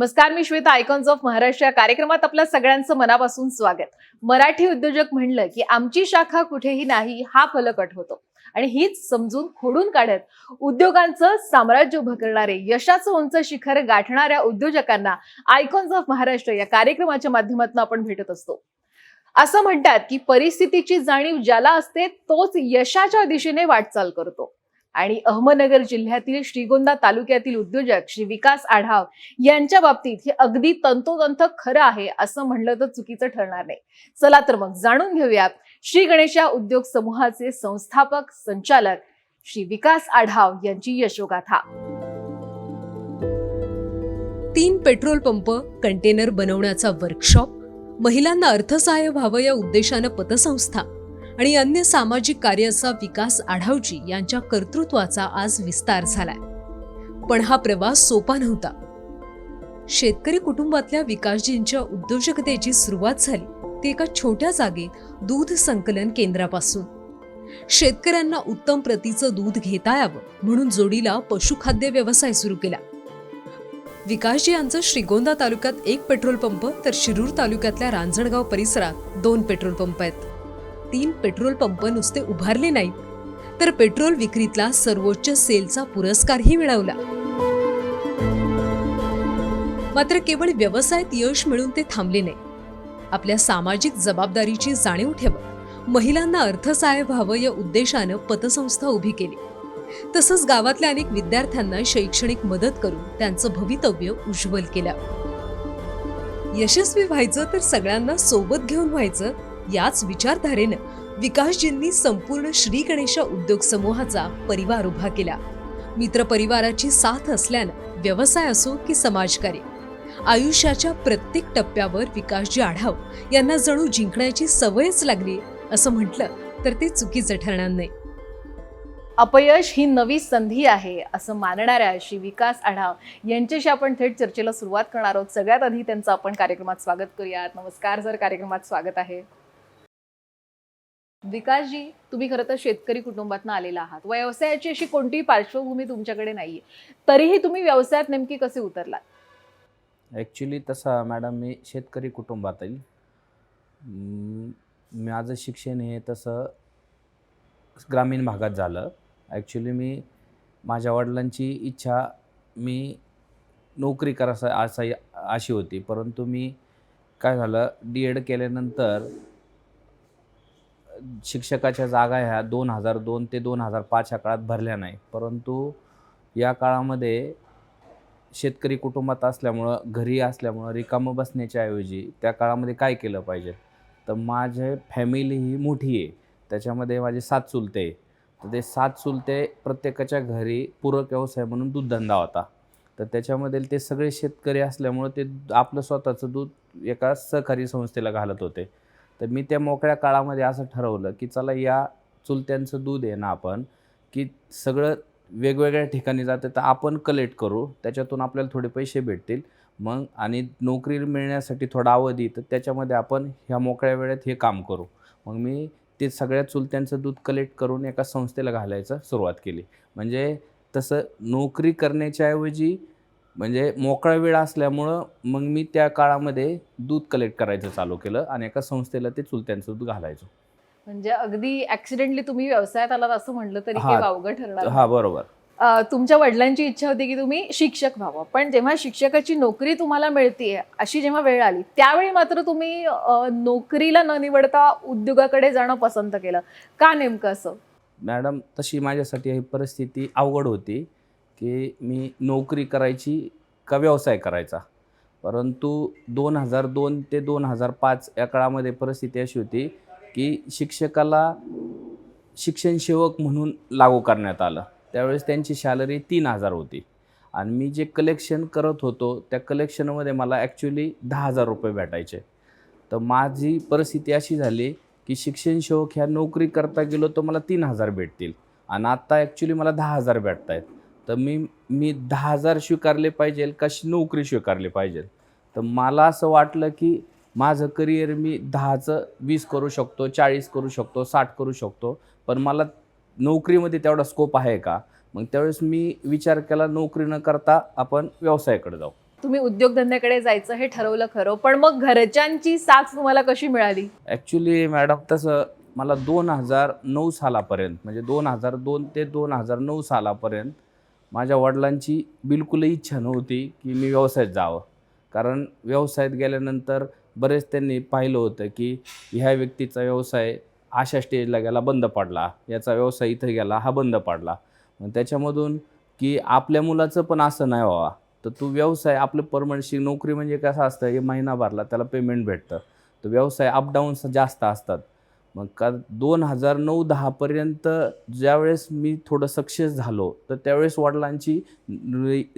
नमस्कार, मी Shweta. Icons of Maharashtra या कार्यक्रमात आपल्या सगळ्यांचं मनापासून स्वागत. मराठी उद्योजक म्हणलं की आमची शाखा कुठेही नाही हा फलकट होतो आणि हीच समजून खोडून काढत उद्योगांचं साम्राज्य उभं करणारे, यशाचं उंच शिखर गाठणाऱ्या उद्योजकांना आयकॉन्स ऑफ महाराष्ट्र या कार्यक्रमाच्या माध्यमातून आपण भेटत असतो. असं म्हणतात की परिस्थितीची जाणीव ज्याला असते तोच यशाच्या दिशेने वाटचाल करतो. आणि अहमदनगर जिल्ह्यातील श्रीगोंदा तालुक्यातील उद्योजक श्री विकास आढाव यांच्या बाबतीत हे अगदी तंतोतंत खरं आहे असं म्हणलं तर चुकीचं ठरणार नाही. चला तर मग जाणून घेऊयात श्री गणेशा उद्योग समूहाचे संस्थापक संचालक श्री विकास आढाव यांची यशोगाथा. 3 पेट्रोल पंप, कंटेनर बनवण्याचा वर्कशॉप, महिलांना अर्थसहाय्य व्हावं या उद्देशानं पतसंस्था आणि अन्य सामाजिक कार्याचा विकास आढावजी यांच्या कर्तृत्वाचा आज विस्तार झालाय. पण हा प्रवास सोपा नव्हता. शेतकरी कुटुंबातल्या विकासजींच्या उद्योजकतेची सुरुवात झाली ती एका छोट्या जागेत दूध संकलन केंद्रापासून. शेतकऱ्यांना उत्तम प्रतीचं दूध घेता यावं म्हणून जोडीला पशुखाद्य व्यवसाय सुरू केला. विकासजी यांचं श्रीगोंदा तालुक्यात 1 पेट्रोल पंप तर शिरूर तालुक्यातल्या रांजणगाव परिसरात 2 पेट्रोल पंप आहेत. 3 पेट्रोल पंप नुसते उभारले नाहीत तर पेट्रोल विक्रीतला सर्वोच्च सेलचा पुरस्कारही मिळवला. मात्र केवळ व्यवसायात यश मिळून ते थांबले नाही. आपल्या सामाजिक जबाबदारीची जाणीव ठेवत महिलांना अर्थसहाय्य व्हावं या उद्देशानं पतसंस्था उभी केली. तसंच गावातल्या अनेक विद्यार्थ्यांना शैक्षणिक मदत करून त्यांचं भवितव्य उज्ज्वल केलं. यशस्वी व्हायचं तर सगळ्यांना सोबत घेऊन व्हायचं याच विचारधारेनं विकासजींनी संपूर्ण श्री गणेशा उद्योग समूहाचा परिवार उभा केला. मित्रपरिवाराची साथ असल्यानं व्यवसाय असो की समाजकार्य, आयुष्याच्या प्रत्येक टप्प्यावर विकासजी आढाव यांना जणू जिंकण्याची सवयच लागली असं म्हटलं तर ते चुकीचं ठरणार नाही. अपयश ही नवी संधी आहे असं मानणाऱ्या श्री विकास आढाव यांच्याशी आपण थेट चर्चेला सुरुवात करणार आहोत. सगळ्यात आधी त्यांचं आपण कार्यक्रमात स्वागत करूयात. नमस्कार सर, कार्यक्रमात स्वागत आहे. विकासजी, तुम्ही खरं तर शेतकरी कुटुंबातून आलेला आहात. व्यवसायाची अशी कोणतीही पार्श्वभूमी तुमच्याकडे नाहीये, तरीही तुम्ही व्यवसायात नेमकी कसे उतरलात? ॲक्च्युली तसा मॅडम मी शेतकरी कुटुंबातील. माझं शिक्षण हे तसं ग्रामीण भागात झालं. ॲक्च्युली मी माझ्या वडिलांची इच्छा मी नोकरी करायचं अशी होती, परंतु मी काय झालं, D.Ed केल्यानंतर शिक्षकाच्या जागा ह्या 2002 ते 2005 या काळात भरल्या नाही. परंतु या काळामध्ये शेतकरी कुटुंबात असल्यामुळं, घरी असल्यामुळं रिकामं बसण्याच्या ऐवजी त्या काळामध्ये काय केलं पाहिजे, तर माझी फॅमिली ही मोठी आहे. त्याच्यामध्ये माझे 7 चुलते आहे. तर ते 7 चुलते प्रत्येकाच्या घरी पूरक व्यवसाय म्हणून दूधधंदा होता. तर त्याच्यामध्ये ते सगळे शेतकरी असल्यामुळं ते आपलं स्वतःचं दूध एका सहकारी संस्थेला घालत होते. तर मी त्या मोकळ्या काळामध्ये असं ठरवलं की चला या चुलत्यांचं दूध आहे ना आपण, की सगळं वेगवेगळ्या ठिकाणी जातं तर आपण कलेक्ट करू, त्याच्यातून आपल्याला थोडे पैसे भेटतील. मग आणि नोकरी मिळण्यासाठी थोडा अवधी, तर त्याच्यामध्ये आपण ह्या मोकळ्या वेळेत हे काम करू. मग मी ते सगळ्या चुलत्यांचं दूध कलेक्ट करून एका संस्थेला घालायचं सुरुवात केली. म्हणजे तसं नोकरी करण्याच्या ऐवजी म्हणजे मोकळा वेळ असल्यामुळं मग मी त्या काळामध्ये दूध कलेक्ट करायचं चालू केलं आणि एका संस्थेला ते चुलत्यांचं दूध घालायचो. म्हणजे अगदी ऍक्सिडेंटली तुम्ही व्यवसायात आलात असं म्हणलं तरी काही वावगं ठरणार नाही. हां, बरोबर. तुमच्या वडिलांची इच्छा होती की तुम्ही शिक्षक व्हावं, पण जेव्हा शिक्षकाची नोकरी तुम्हाला मिळतीये अशी जेव्हा वेळ आली त्यावेळी मात्र तुम्ही नोकरीला न निवडता उद्योगाकडे जाणं पसंत केलं. का नेमकं असं? मॅडम, तशी माझ्यासाठी ही परिस्थिती अवघड होती की मी नोकरी करायची का व्यवसाय करायचा. परंतु 2002 ते 2005 या काळामध्ये परिस्थिती अशी होती की शिक्षकाला शिक्षण सेवक म्हणून लागू करण्यात आलं. त्यावेळेस त्यांची सॅलरी 3000 होती आणि मी जे कलेक्शन करत होतो त्या कलेक्शनमध्ये मला ॲक्च्युली 10,000 रुपये भेटायचे. तर माझी परिस्थिती अशी झाली की शिक्षण सेवक ह्या नोकरी करता गेलो तर मला 3000 भेटतील आणि आत्ता ॲक्च्युली मला 10,000 भेटत आहेत. तर मी 10,000 स्वीकारले पाहिजे का नोकरी स्वीकारली पाहिजे. तर मला असं वाटलं की माझं करिअर मी 10चं 20 करू शकतो, 40 करू शकतो, 60 करू शकतो, पण मला नोकरीमध्ये तेवढा स्कोप आहे का. मग त्यावेळेस मी विचार केला नोकरी न करता आपण व्यवसायाकडे जाऊ. तुम्ही उद्योगधंद्याकडे जायचं हे ठरवलं खरं, पण मग घरच्यांची साथ तुम्हाला कशी मिळाली? ॲक्च्युली मॅडम तसं मला 2009 सालापर्यंत म्हणजे 2002 ते 2009 सालापर्यंत माझ्या वडिलांची बिलकुलही इच्छा नव्हती की मी व्यवसायात जावं. कारण व्यवसायात गेल्यानंतर बरेच त्यांनी पाहिलं होतं की ह्या व्यक्तीचा व्यवसाय अशा स्टेजला गेला बंद पडला, याचा व्यवसाय इथं गेला हा बंद पडला. मग त्याच्यामधून की आपल्या मुलाचं पण असं नाही व्हावा, तर तू व्यवसाय आपलं परमनंटशी नोकरी म्हणजे कसं असतं, हे महिना भरला त्याला पेमेंट भेटतं. तर व्यवसाय अपडाऊन्स जास्त असतात. मग का 2009-10 पर्यंत ज्यावेळेस मी थोडं सक्सेस झालो, तर त्यावेळेस वडिलांची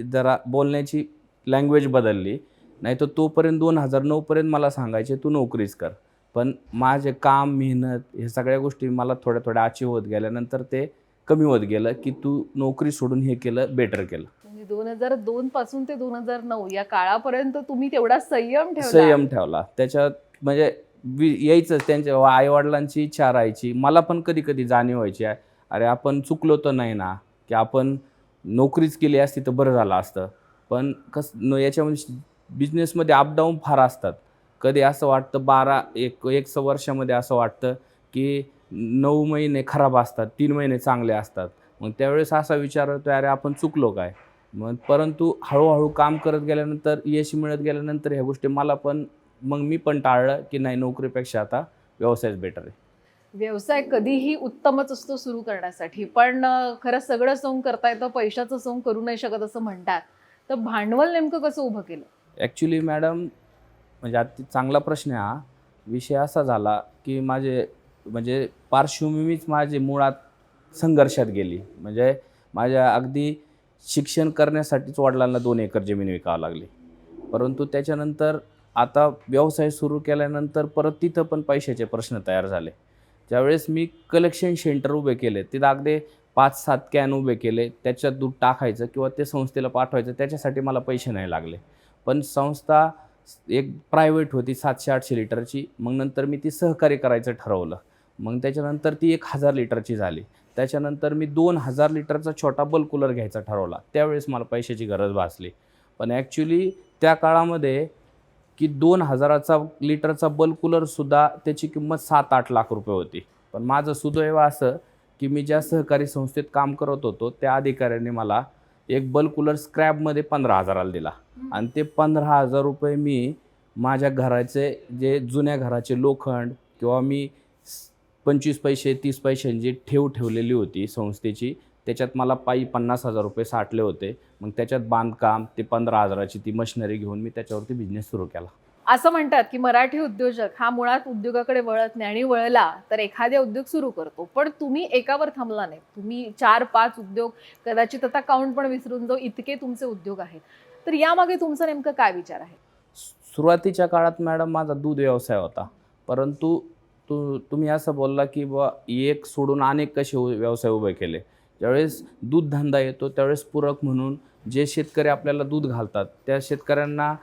जरा बोलण्याची लँग्वेज बदलली. नाहीतर तोपर्यंत 2009 पर्यंत मला सांगायचे, "तू नोकरीच कर." पण माझे काम, मेहनत हे सगळ्या गोष्टी मला थोड्या-थोड्या अचीव्ह होत गेल्यानंतर ते कमी होत गेलं, की तू नोकरी सोडून हे केलं, बेटर केलं. म्हणजे 2002 पासून ते 2009 या काळापर्यंत तुम्ही तेवढा संयम ठेवला. संयम ठेवला. त्याच्यात म्हणजे यायचंच त्यांच्या आई-वडिलांची इच्छा राहायची. मला पण कधी-कधी जाणीव व्हायची, अरे आपण चुकलो तर नाही ना, की आपण नोकरीच केली असती तर बरं झालं असतं. पण याच्यामध्ये बिझनेसमध्ये अप फार असतात. कधी असं वाटतं एक वर्षामध्ये असं वाटतं, की 9 महिने खराब असतात, 3 महिने चांगले असतात. मग त्यावेळेस असा विचार येतो, अरे आपण चुकलो काय? मग परंतु हळू काम करत गेल्यानंतर, यश मिळत गेल्यानंतर ह्या गोष्टी मग मी पण टाळलं, की नाही नोकरीपेक्षा आता व्यवसायच बेटर आहे. व्यवसाय कधीही उत्तमच असतो सुरू करण्यासाठी, पण खरं सगळं सोंग करता येतं, पैशाचं सोंग करू नाही शकत असं म्हणतात. तर भांडवल नेमकं कसं उभं केलं? ॲक्च्युली मॅडम म्हणजे अति चांगला प्रश्न आहे हा. विषय असा झाला, की म्हणजे पार्श्वभूमीच माझी मुळात संघर्षात गेली. म्हणजे माझ्या अगदी शिक्षण करण्यासाठीच वडिलांना 2 एकर जमीन विकावी लागली. परंतु त्याच्यानंतर आता व्यवसाय सुरू केल्यानंतर परत तिथं पण पैशाचे प्रश्न तयार झाले. ज्यावेळेस मी कलेक्शन सेंटर उभे केले, तिथं अगदी 5-7 कॅन उभे केले. त्याच्यात दूध टाकायचं किंवा ते संस्थेला पाठवायचं त्याच्यासाठी मला पैसे नाही लागले. पण संस्था एक प्रायव्हेट होती 700-800 लिटरची. मग नंतर मी ती सहकार्य करायचं ठरवलं. मग त्याच्यानंतर ती 1000 लिटरची झाली. त्याच्यानंतर मी 2000 लिटरचा छोटा बल्क कूलर घ्यायचा ठरवला. त्यावेळेस मला पैशाची गरज भासली. पण ॲक्च्युली त्या काळामध्ये की 2000चा लिटरचा बल्क कूलरसुद्धा त्याची किंमत 7-8 लाख रुपये होती. पण माझं सुदैव असं की मी ज्या सहकारी संस्थेत काम करत होतो, त्या अधिकाऱ्यांनी मला एक बल्क कूलर स्क्रॅपमध्ये 15,000ला दिला. आणि ते 15,000 रुपये मी माझ्या घराचे जे जुन्या घराचे लोखंड किंवा मी 25 पैसे 30 पैशांची ठेवलेली होती संस्थेची, त्याच्यात मला पायी 50,000 रुपये साठले होते. मग त्याच्यात बांधकाम ते 15,000ची ती मशिनरी घेऊन मी त्याच्यावरती बिझनेस सुरू केला. असं म्हणतात की मराठी उद्योजक हा मुळात उद्योगाकडे वळत नाही आणि वळला तर एखादा उद्योग सुरू करतो. पण तुम्ही एकावर थांबला नाही. तुम्ही 4-5 उद्योग, कदाचित आता काउंट पण विसरून जाऊ, इतके तुमचे उद्योग आहेत. तर यामागे तुमचा नेमकं काय विचार आहे? सुरुवातीच्या काळात मॅडम माझा दूध व्यवसाय होता. परंतु तुम्ही असं बोलला की बुवा एक सोडून अनेक कसे व्यवसाय उभे केले. ज्यावेळेस दूध धंदा येतो त्यावेळेस पूरक म्हणून जे शेतकरी आपल्याला दूध घालतात त्या शेतकऱ्यांना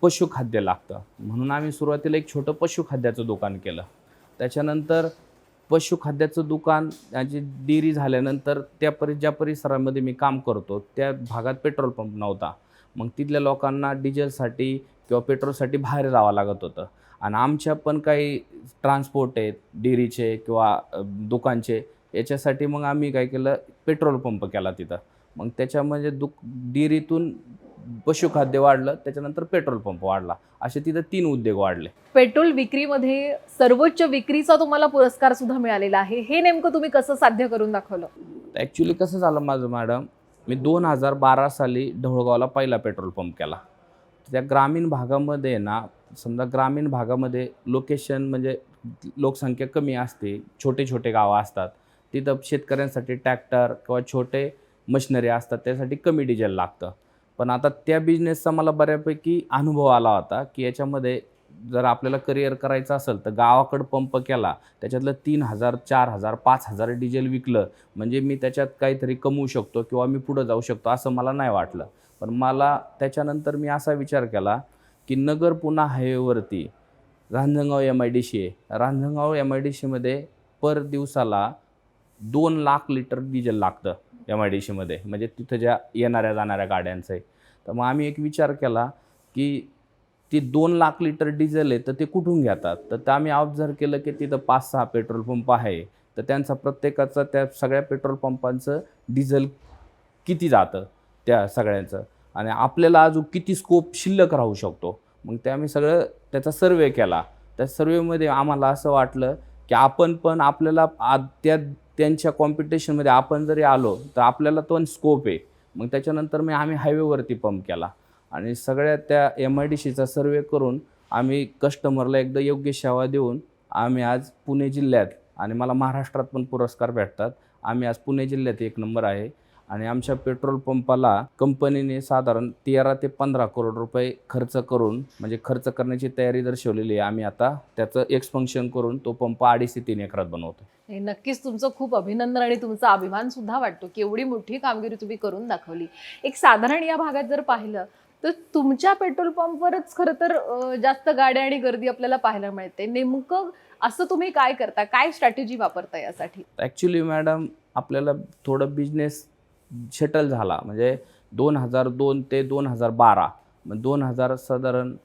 पशुखाद्य लागतं. म्हणून आम्ही सुरुवातीला एक छोटं पशुखाद्याचं दुकान केलं. त्याच्यानंतर पशुखाद्याचं दुकान याची डेअरी झाल्यानंतर ज्या परिसरामध्ये मी काम करतो त्या भागात पेट्रोल पंप नव्हता. मग तिथल्या लोकांना डिझेलसाठी किंवा पेट्रोलसाठी बाहेर जावं लागत होतं. आणि आमच्या पण काही ट्रान्सपोर्ट आहेत डेअरीचे किंवा दुकानचे, याच्यासाठी मग आम्ही काय केलं, पेट्रोल पंप केला तिथं. मग त्याच्यामध्ये डेअरीतून पशुखाद्य वाढलं, त्याच्यानंतर पेट्रोल पंप वाढला. असे तिथं 3 उद्योग वाढले. पेट्रोल विक्रीमध्ये सर्वोच्च विक्रीचा तुम्हाला पुरस्कार सुद्धा मिळालेला आहे. हे नेमकं तुम्ही कसं साध्य करून दाखवलं? ॲक्च्युली कसं झालं माझं मॅडम, मी 2012 साली ढवळगावला पहिला पेट्रोल पंप केला. त्या ग्रामीण भागामध्ये ना, समजा ग्रामीण भागामध्ये लोकेशन म्हणजे लोकसंख्या कमी असते, छोटे गावं असतात. तिथं शेतकऱ्यांसाठी ट्रॅक्टर किंवा छोटे मशिनरी असतात, त्यासाठी कमी डिझेल लागतं. पण आता त्या बिझनेसचा मला बऱ्यापैकी अनुभव आला होता, की याच्यामध्ये जर आपल्याला करिअर करायचं असेल तर गावाकडं पंप केला, त्याच्यातलं 3,000, 4,000, 5,000 डिझेल विकलं म्हणजे मी त्याच्यात काहीतरी कमवू शकतो किंवा मी पुढं जाऊ शकतो असं मला नाही वाटलं. पण मला त्याच्यानंतर मी असा विचार केला, की नगर पुणा हायवेवरती रांजणगाव MIDC आहे. रांजणगाव MIDCमध्ये पर दिवसाला 2 लाख लिटर डिझेल लागतं MIDCमध्ये, म्हणजे तिथं ज्या येणाऱ्या जाणाऱ्या गाड्यांचं आहे. तर मग आम्ही एक विचार केला, की ती 2 लाख लिटर डिझेल आहे तर ते कुठून घेतात. तर ते आम्ही ऑब्झर्व केलं की तिथं 5-6 पेट्रोल पंप आहे. तर त्यांचा प्रत्येकाचा त्या सगळ्या पेट्रोल पंपांचं डिझेल किती जातं त्या सगळ्यांचं आणि आपल्याला अजून किती स्कोप शिल्लक राहू शकतो. मग ते आम्ही सगळं त्याचा सर्व्हे केला. त्या सर्व्हेमध्ये आम्हाला असं वाटलं की आपण पण आपल्याला त्यांच्या कॉम्पिटिशनमध्ये आपण जरी आलो तर आपल्याला तो स्कोप आहे. मग त्याच्यानंतर आम्ही हायवेवरती पंप केला आणि सगळ्या त्या MIDCचा सर्व्हे करून आम्ही कस्टमरला एकदा योग्य सेवा देऊन आम्ही आज पुणे जिल्ह्यात आणि मला महाराष्ट्रात पण पुरस्कार भेटतात. आम्ही आज पुणे जिल्ह्यात 1 नंबर आहे आणि आमच्या पेट्रोल पंपाला कंपनीने साधारण 13 ते 15 करोड रुपये खर्च करून म्हणजे खर्च करण्याची तयारी दर्शवलेली आहे. आम्ही आता त्याचं एक्सपन्शन करून तो पंप 2.5 ते 3 एकरात बनवतो. हे नक्कीच तुमचं खूप अभिनंदन आणि तुमचा अभिमान सुद्धा वाटतो की एवढी मोठी कामगिरी तुम्ही करून दाखवली. एक साधारण या भागात जर पाहिलं तर तुमच्या पेट्रोल पंपवरच खरं तर जास्त गाड्या आणि गर्दी आपल्याला पाहायला मिळते. नेमकं असं तुम्ही काय करता, काय स्ट्रॅटेजी वापरता यासाठी? ॲक्च्युली मॅडम आपल्याला थोडं बिझनेस सेटल झाला म्हणजे 2002 ते 2012 मग 2000 साधारण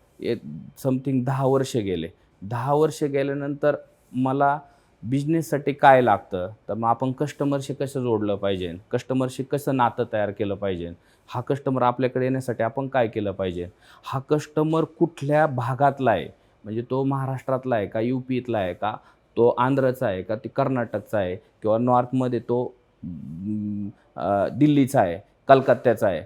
समथिंग 10 वर्ष गेले. 10 वर्ष गेल्यानंतर मला बिझनेससाठी काय लागतं तर मग आपण कस्टमरशी कसं जोडलं पाहिजे, कस्टमरशी कसं नातं तयार केलं पाहिजे, हा कस्टमर आपल्याकडे येण्यासाठी आपण काय केलं पाहिजे, हा कस्टमर कुठल्या भागातला आहे म्हणजे तो महाराष्ट्रातला आहे का, UPतला आहे का, तो आंध्रचा आहे का, ते कर्नाटकचा आहे किंवा नॉर्थमध्ये तो दिल्लीचा आहे, कलकत्त्याचा आहे.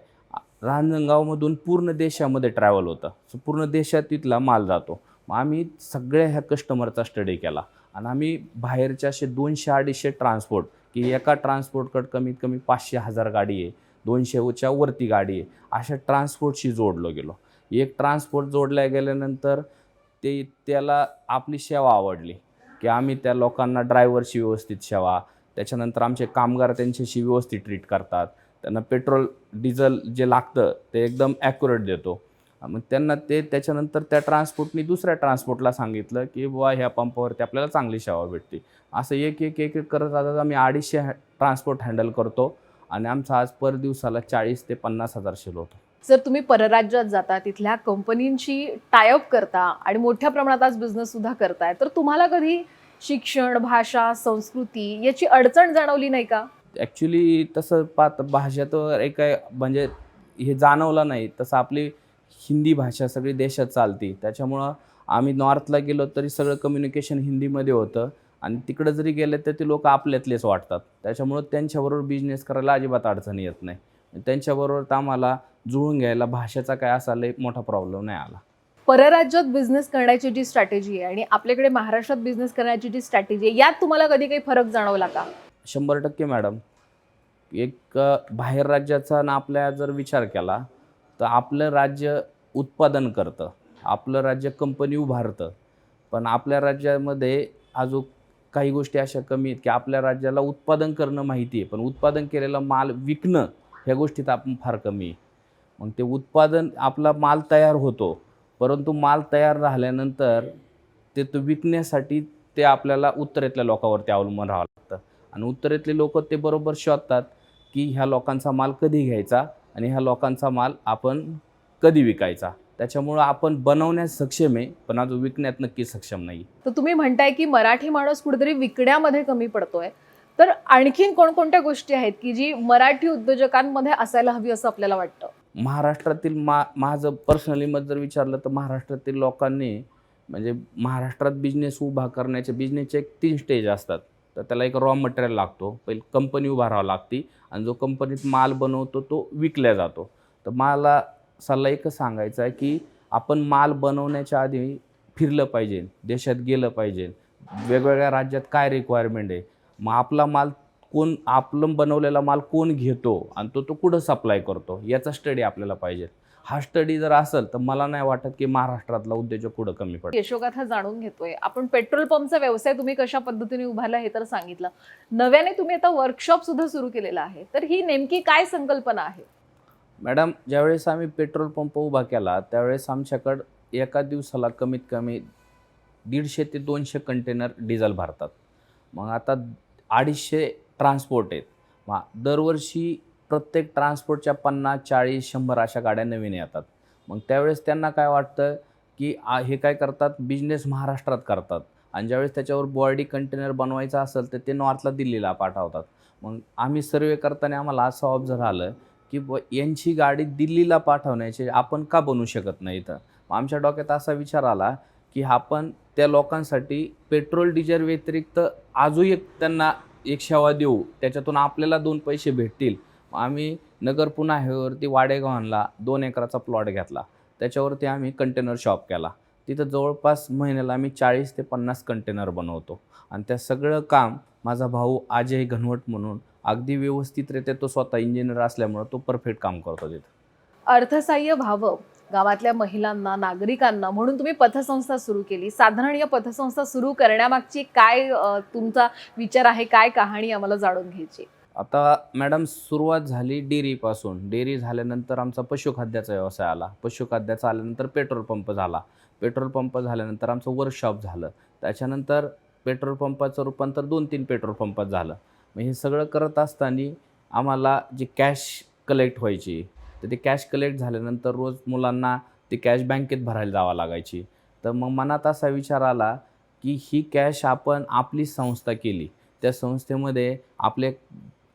रांजणगावमधून पूर्ण देशामध्ये ट्रॅव्हल होतं. सो पूर्ण देशात तिथला माल जातो. मग आम्ही सगळ्या ह्या कस्टमरचा स्टडी केला आणि आम्ही बाहेरच्या असे 200-250 ट्रान्सपोर्ट की एका ट्रान्सपोर्टकडे कमीत कमी 500-1000 गाडी आहे, 200च्या वरती गाडी आहे, अशा ट्रान्सपोर्टशी जोडलो गेलो. एक ट्रान्सपोर्ट जोडल्या गेल्यानंतर त्याला आपली सेवा आवडली की आम्ही त्या लोकांना ड्रायव्हरची व्यवस्थित सेवा, त्याच्यानंतर आमचे कामगार त्यांच्याशी व्यवस्थित ट्रीट करतात, त्यांना पेट्रोल डिझेल जे लागतं ते एकदम ॲक्युरेट देतो. मग त्यांना त्याच्यानंतर त्या ट्रान्सपोर्टनी दुसऱ्या ट्रान्सपोर्टला सांगितलं की बुवा ह्या पंपावरती आपल्याला चांगली सेवा भेटते. असं एक करत आता आम्ही 250 ट्रान्सपोर्ट हँडल करतो आणि आमचा आज पर दिवसाला 40 ते 50 हजार सेल होतो. जर तुम्ही परराज्यात जाता, तिथल्या कंपनींशी टायअप करता आणि मोठ्या प्रमाणात आज बिझनेस सुद्धा करताय, तर तुम्हाला कधी शिक्षण, भाषा, संस्कृती याची अडचण जाणवली नाही का? ॲक्च्युली तसं भाषा तर एक आहे म्हणजे हे जाणवलं नाही. तसं आपली हिंदी भाषा सगळी देशात चालते. त्याच्यामुळं आम्ही नॉर्थला गेलो तरी सगळं कम्युनिकेशन हिंदीमध्ये होतं आणि तिकडं जरी गेले तर ते लोक आपल्यातलेच वाटतात. त्याच्यामुळं त्यांच्याबरोबर बिझनेस करायला अजिबात अडचण येत नाही. त्यांच्याबरोबर तर आम्हाला जुळून घ्यायला भाषेचा काय असा लई मोठा प्रॉब्लेम नाही आला. परराज्यात बिझनेस करण्याची जी स्ट्रॅटेजी आहे आणि आपल्याकडे महाराष्ट्रात बिझनेस करण्याची जी स्ट्रॅटेजी आहे, यात तुम्हाला कधी काही फरक जाणवला का? 100% मॅडम. एक बाहेर राज्याचा आणि आपल्या जर विचार केला तर आपलं राज्य उत्पादन करतं, आपलं राज्य कंपनी उभारतं, पण आपल्या राज्यामध्ये अजून काही गोष्टी अशा कमी आहेत की आपल्या राज्याला उत्पादन करणं माहिती आहे, पण उत्पादन केलेला माल विकणं ह्या गोष्टीत आपण फार कमी आहे. मग ते उत्पादन आपला माल तयार होतो, परंतु माल तयार झाल्यानंतर तो विकण्यासाठी ते आपल्याला उत्तरेतल्या लोकांवरती अवलंबून राहावं लागतं आणि उत्तरेतले लोक ते बरोबर शोधतात की ह्या लोकांचा माल कधी घ्यायचा आणि ह्या लोकांचा माल आपण कधी विकायचा. त्याच्यामुळं आपण बनवण्यास सक्षम आहे, पण अजून विकण्यात नक्की सक्षम नाही. तर तुम्ही म्हणताय की मराठी माणूस कुठेतरी विकण्यामध्ये कमी पडतोय, तर आणखीन कोणकोणत्या गोष्टी आहेत की जी मराठी उद्योजकांमध्ये असायला हवी असं आपल्याला वाटतं? महाराष्ट्रातील माझं पर्सनली मत जर विचारलं तर महाराष्ट्रातील लोकांनी म्हणजे महाराष्ट्रात बिझनेस उभा करण्याचे बिझनेसचे 3 स्टेज असतात. तर त्याला एक रॉ मटेरियल लागतो, पहिली कंपनी उभारावं लागते आणि जो कंपनीत माल बनवतो तो विकला जातो. तर मला सल्ला एकच सांगायचा आहे की आपण माल बनवण्याच्या आधी फिरलं पाहिजे, देशात गेलं पाहिजे, वेगवेगळ्या राज्यात काय रिक्वायरमेंट आहे, मग आपला माल आपलं बनवलेला माल कोण घेतो आणि तो कुठं सप्लाय करतो याचा स्टडी आपल्याला पाहिजे. हा स्टडी जर असेल तर मला नाही वाटत की महाराष्ट्रातला उद्योजक कुठं कमी पडतो. यशोगाथा जाणून घेतोय आपण. पेट्रोल पंपचा व्यवसाय तुम्ही कशा पद्धतीने उभारला हे तर सांगितलं. नव्याने तुम्ही आता वर्कशॉप सुद्धा सुरू केलेला आहे, तर ही नेमकी काय संकल्पना आहे? मॅडम, ज्यावेळेस आम्ही पेट्रोल पंप उभा केला त्यावेळेस आमच्याकडं एका दिवसाला कमीत कमी 150 ते 200 कंटेनर डिझेल भरतात. मग आता 250 ट्रान्सपोर्ट आहेत. मग दरवर्षी प्रत्येक ट्रान्सपोर्टच्या 50, 40, 100 अशा गाड्या नवीन येतात. मग त्यावेळेस त्यांना काय वाटतं की हे काय करतात, बिझनेस महाराष्ट्रात करतात आणि ज्यावेळेस त्याच्यावर बॉडी कंटेनर बनवायचा असेल तर ते नॉर्थला दिल्लीला पाठवतात. मग आम्ही सर्वे करताना आम्हाला असं ऑब्झर्व्ह आलं की यांची गाडी दिल्लीला पाठवण्याची आपण का बनवू शकत नाही इथं. मग आमच्या डोक्यात असा विचार आला की आपण त्या लोकांसाठी पेट्रोल डिझेल व्यतिरिक्त अजून एक त्यांना एक सेवा देऊ, त्याच्यातून आपल्याला 2 पैसे भेटतील. मग आम्ही नगर पुणे हायवेवरती वाडेगावांना 2 एकराचा प्लॉट घेतला. त्याच्यावरती आम्ही कंटेनर शॉप केला. तिथं जवळपास महिन्याला आम्ही 40 ते 50 कंटेनर बनवतो आणि त्या सगळं काम माझा भाऊ अजय घनवट म्हणून अगदी व्यवस्थितरित्या, तो स्वतः इंजिनियर असल्यामुळं तो परफेक्ट काम करतो तिथं. अर्थसहाय्य व्हावं गावातल्या महिलांना, नागरिकांना म्हणून तुम्ही पतसंस्था सुरू केली. साधारण या पतसंस्था सुरू करण्यामागची काय तुमचा विचार आहे, काय कहाणी आम्हाला जाणून घ्यायची? आता मॅडम, सुरुवात झाली डेअरीपासून. डेअरी झाल्यानंतर आमचा पशुखाद्याचा व्यवसाय आला. पशुखाद्याचा आल्यानंतर पेट्रोल पंप झाला. पेट्रोल पंप झाल्यानंतर आमचं वर्कशॉप झालं. त्याच्यानंतर पेट्रोल पंपाचं रूपांतर 2-3 पेट्रोल पंपात झालं. मग हे सगळं करत असताना आम्हाला जी कॅश कलेक्ट व्हायची, तर ते कॅश कलेक्ट झाल्यानंतर रोज मुलांना ती कॅश बँकेत भरायला जावं लागायची. तर मग मनात असा विचार आला की ही कॅश आपण आपली संस्था केली, त्या संस्थेमध्ये आपल्या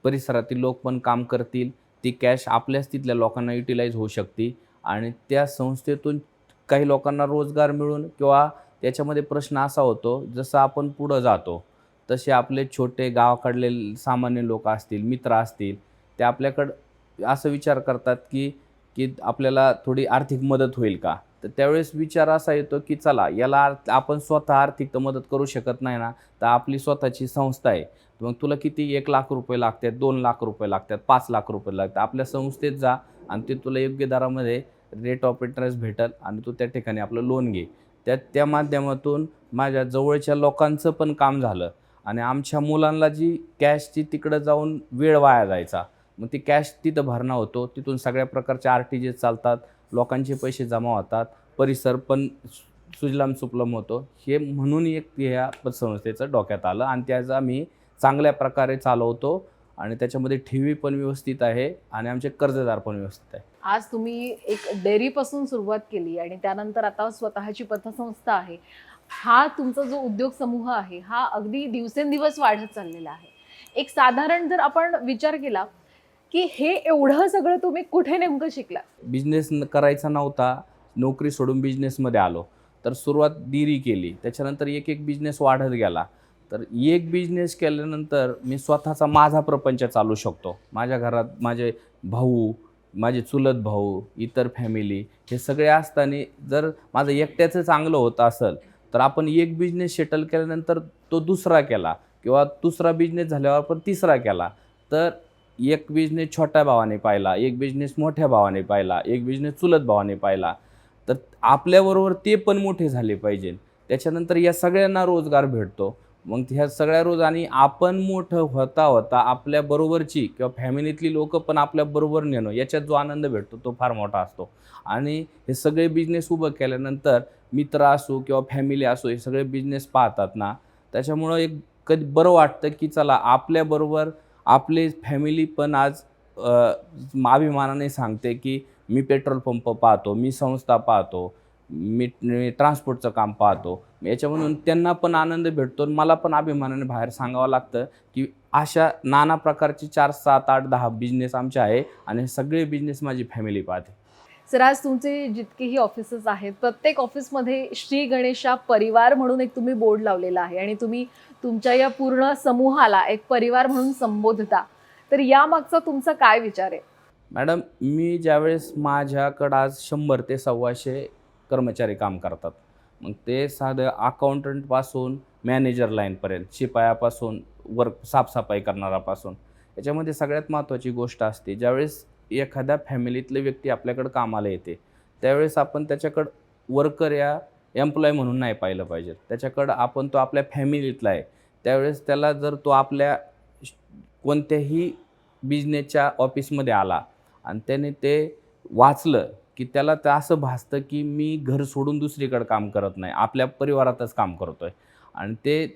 परिसरातील लोक पण काम करतील, ती कॅश आपल्याच तिथल्या लोकांना युटिलाइज होऊ शकते आणि त्या संस्थेतून काही लोकांना रोजगार मिळून किंवा त्याच्यामध्ये प्रश्न असा होतो, जसं आपण पुढं जातो तसे आपले छोटे गावाकडले सामान्य लोक असतील, मित्र असतील, ते आपल्याकडं असं विचार करतात की की आपल्याला थोडी आर्थिक मदत होईल का. तर त्यावेळेस विचार असा येतो की चला याला आपण स्वतः आर्थिक तर मदत करू शकत नाही ना, तर आपली स्वतःची संस्था आहे. मग तुला किती 1,00,000 रुपये लागतात, 2,00,000 रुपये लागतात, 5,00,000 रुपये लागतात, आपल्या संस्थेत जा आणि ते तुला योग्य दरामध्ये रेट ऑफ इंटरेस्ट भेटेल आणि तू त्या ठिकाणी आपलं लोन घे. त्या माध्यमातून माझ्या जवळच्या लोकांचं पण काम झालं आणि आमच्या मुलांना जी कॅशची तिकडं जाऊन वेळ वाया जायचा, मग ती कॅश तिथं भरणा होतो. तिथून सगळ्या प्रकारचे RTGS चालतात, लोकांचे पैसे जमा होतात, परिसर पण सुजलाम सुफलाम होतो. हे म्हणून एक ह्या पतसंस्थेचं डोक्यात आलं आणि त्याचा आम्ही चांगल्या प्रकारे चालवतो आणि त्याच्यामध्ये ठेवी पण व्यवस्थित आहे आणि आमचे कर्जदार पण व्यवस्थित आहे. आज तुम्ही एक डेअरीपासून सुरुवात केली आणि त्यानंतर आता स्वतःची पतसंस्था आहे. हा तुमचा जो उद्योग समूह आहे हा अगदी दिवसेंदिवस वाढत चाललेला आहे. एक साधारण जर आपण विचार केला की हे एवढं सगळं तुम्ही कुठे नेमकं शिकला? बिझनेस करायचा नव्हता, नोकरी सोडून बिझनेसमध्ये आलो. तर सुरुवात डेअरी केली, त्याच्यानंतर एक बिझनेस वाढत गेला. तर एक बिझनेस केल्यानंतर मी स्वतःचा माझा प्रपंच चालू शकतो. माझ्या घरात माझे भाऊ, माझे चुलत भाऊ, इतर फॅमिली हे सगळे असताना जर माझं एकट्याचं चांगलं होत असेल, तर आपण एक बिझनेस सेटल केल्यानंतर तो दुसरा केला किंवा दुसरा बिझनेस झाल्यावर पण तिसरा केला. तर एक बिझनेस छोट्या भावाने पाहिला, एक बिझनेस मोठ्या भावाने पाहिला, एक बिझनेस चुलत भावाने पाहिला. तर आपल्याबरोबर ते पण मोठे झाले पाहिजे. त्याच्यानंतर या सगळ्यांना रोजगार भेटतो. मग ह्या सगळ्या रोज आणि आपण मोठं होता होता आपल्याबरोबरची किंवा फॅमिलीतली लोकं पण आपल्याबरोबर नेणं, याच्यात जो आनंद भेटतो तो फार मोठा असतो. आणि हे सगळे बिझनेस उभं केल्यानंतर मित्र असो किंवा फॅमिली असो, हे सगळे बिझनेस पाहतात ना, त्याच्यामुळं एक कधी बरं वाटतं की चला आपल्याबरोबर आपले फॅमिली पण आज अभिमानाने सांगते की मी पेट्रोल पंप पाहतो, मी संस्था पाहतो, मी ट्रान्सपोर्टचं काम पाहतो. याच्यामधून त्यांना पण आनंद भेटतो आणि मला पण अभिमानाने बाहेर सांगावं लागतं की अशा नाना प्रकारचे 4, 7, 8, 10 बिझनेस आमचे आहे आणि सगळे बिझनेस माझी फॅमिली पाहते. सर, आज तुमचे जितकेही ऑफिसेस आहेत प्रत्येक ऑफिसमध्ये श्री गणेशा परिवार म्हणून एक तुम्ही बोर्ड लावलेला आहे आणि तुम्ही तुमच्या या पूर्ण समूहाला एक परिवार म्हणून संबोधता. तर यामागचा तुमचा काय विचार आहे? मॅडम, मी ज्यावेळेस माझ्याकडं आज 100 ते 125 कर्मचारी काम करतात. मग ते साधं अकाउंटंटपासून मॅनेजर लाईनपर्यंत, शिपायापासून साफसफाई करणारापासून, याच्यामध्ये सगळ्यात महत्त्वाची गोष्ट असते ज्यावेळेस एखाद्या फॅमिलीतले व्यक्ती आपल्याकडं कामाला येते, त्यावेळेस आपण त्याच्याकडं वर्कर या एम्प्लॉय म्हणून नाही पाहिलं पाहिजे. त्याच्याकडं आपण तो आपल्या फॅमिलीतला आहे. त्यावेळेस त्याला जर तो आपल्या कोणत्याही बिझनेसच्या ऑफिसमध्ये आला आणि त्याने ते वाचलं की त्याला ते असं भासतं की मी घर सोडून दुसरीकडे काम करत नाही, आपल्या परिवारातच काम करतो आहे. आणि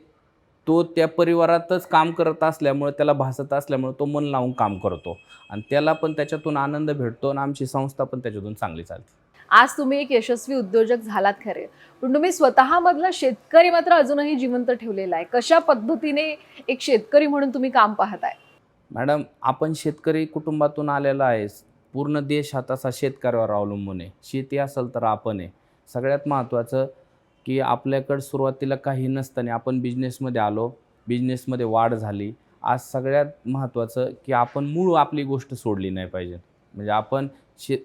तो त्या परिवारातच काम करत असल्यामुळे, त्याला भासत असल्यामुळे तो मन लावून काम करतो आणि त्याला पण त्याच्यातून आनंद भेटतो आणि आमची संस्था पण त्याच्यातून चांगली चालते. आज तुम्ही एक यशस्वी उद्योजक झालात खरे, पण तुम्ही स्वतःमधला शेतकरी मात्र अजूनही जिवंत ठेवलेला आहे. कशा पद्धतीने एक शेतकरी म्हणून तुम्ही काम पाहताय? मॅडम, आपण शेतकरी कुटुंबातून आलेला आहे. पूर्ण देश हा तसा शेतकऱ्यावर अवलंबून आहे. शेती असेल तर आपण आहे. सगळ्यात महत्त्वाचं की आपल्याकडं सुरुवातीला काही नसताना आपण बिझनेसमध्ये आलो, बिझनेसमध्ये वाढ झाली. आज सगळ्यात महत्त्वाचं की आपण मूळ आपली गोष्ट सोडली नाही पाहिजे. म्हणजे आपण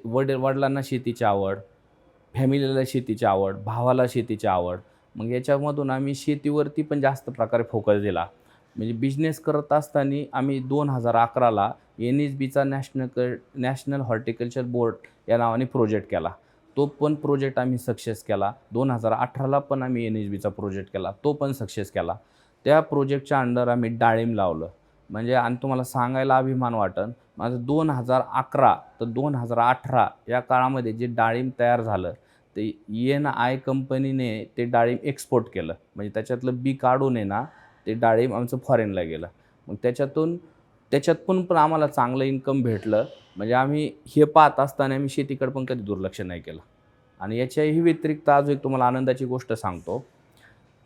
वडिलांना शेतीची आवड, फॅमिलीला शेतीची आवड, भावाला शेतीची आवड. मग याच्यामधून आम्ही शेतीवरती पण जास्त प्रकारे फोकस दिला. म्हणजे बिझनेस करत असताना आम्ही 2011ला NHBचा नॅशनल हॉर्टिकल्चर बोर्ड या नावाने प्रोजेक्ट केला. तो पण प्रोजेक्ट आम्ही सक्सेस केला. 2018ला पण आम्ही NHBचा प्रोजेक्ट केला. तो पण सक्सेस केला. त्या प्रोजेक्टच्या अंडर आम्ही डाळिंब लावलं. म्हणजे आणि तुम्हाला सांगायला अभिमान वाटेल, माझं 2011 तर 2018 या काळामध्ये जे डाळिंब तयार झालं ते ENI कंपनीने ते डाळिंब एक्सपोर्ट केलं. म्हणजे त्याच्यातलं बी काढून आहे ना, ते डाळिंब आमचं फॉरेनला गेलं. मग त्याच्यात पण आम्हाला चांगलं इन्कम भेटलं. म्हणजे आम्ही हे पाहत असताना आम्ही शेतीकडे पण कधी दुर्लक्ष नाही केलं. आणि याच्याही व्यतिरिक्त अजून एक तुम्हाला आनंदाची गोष्ट सांगतो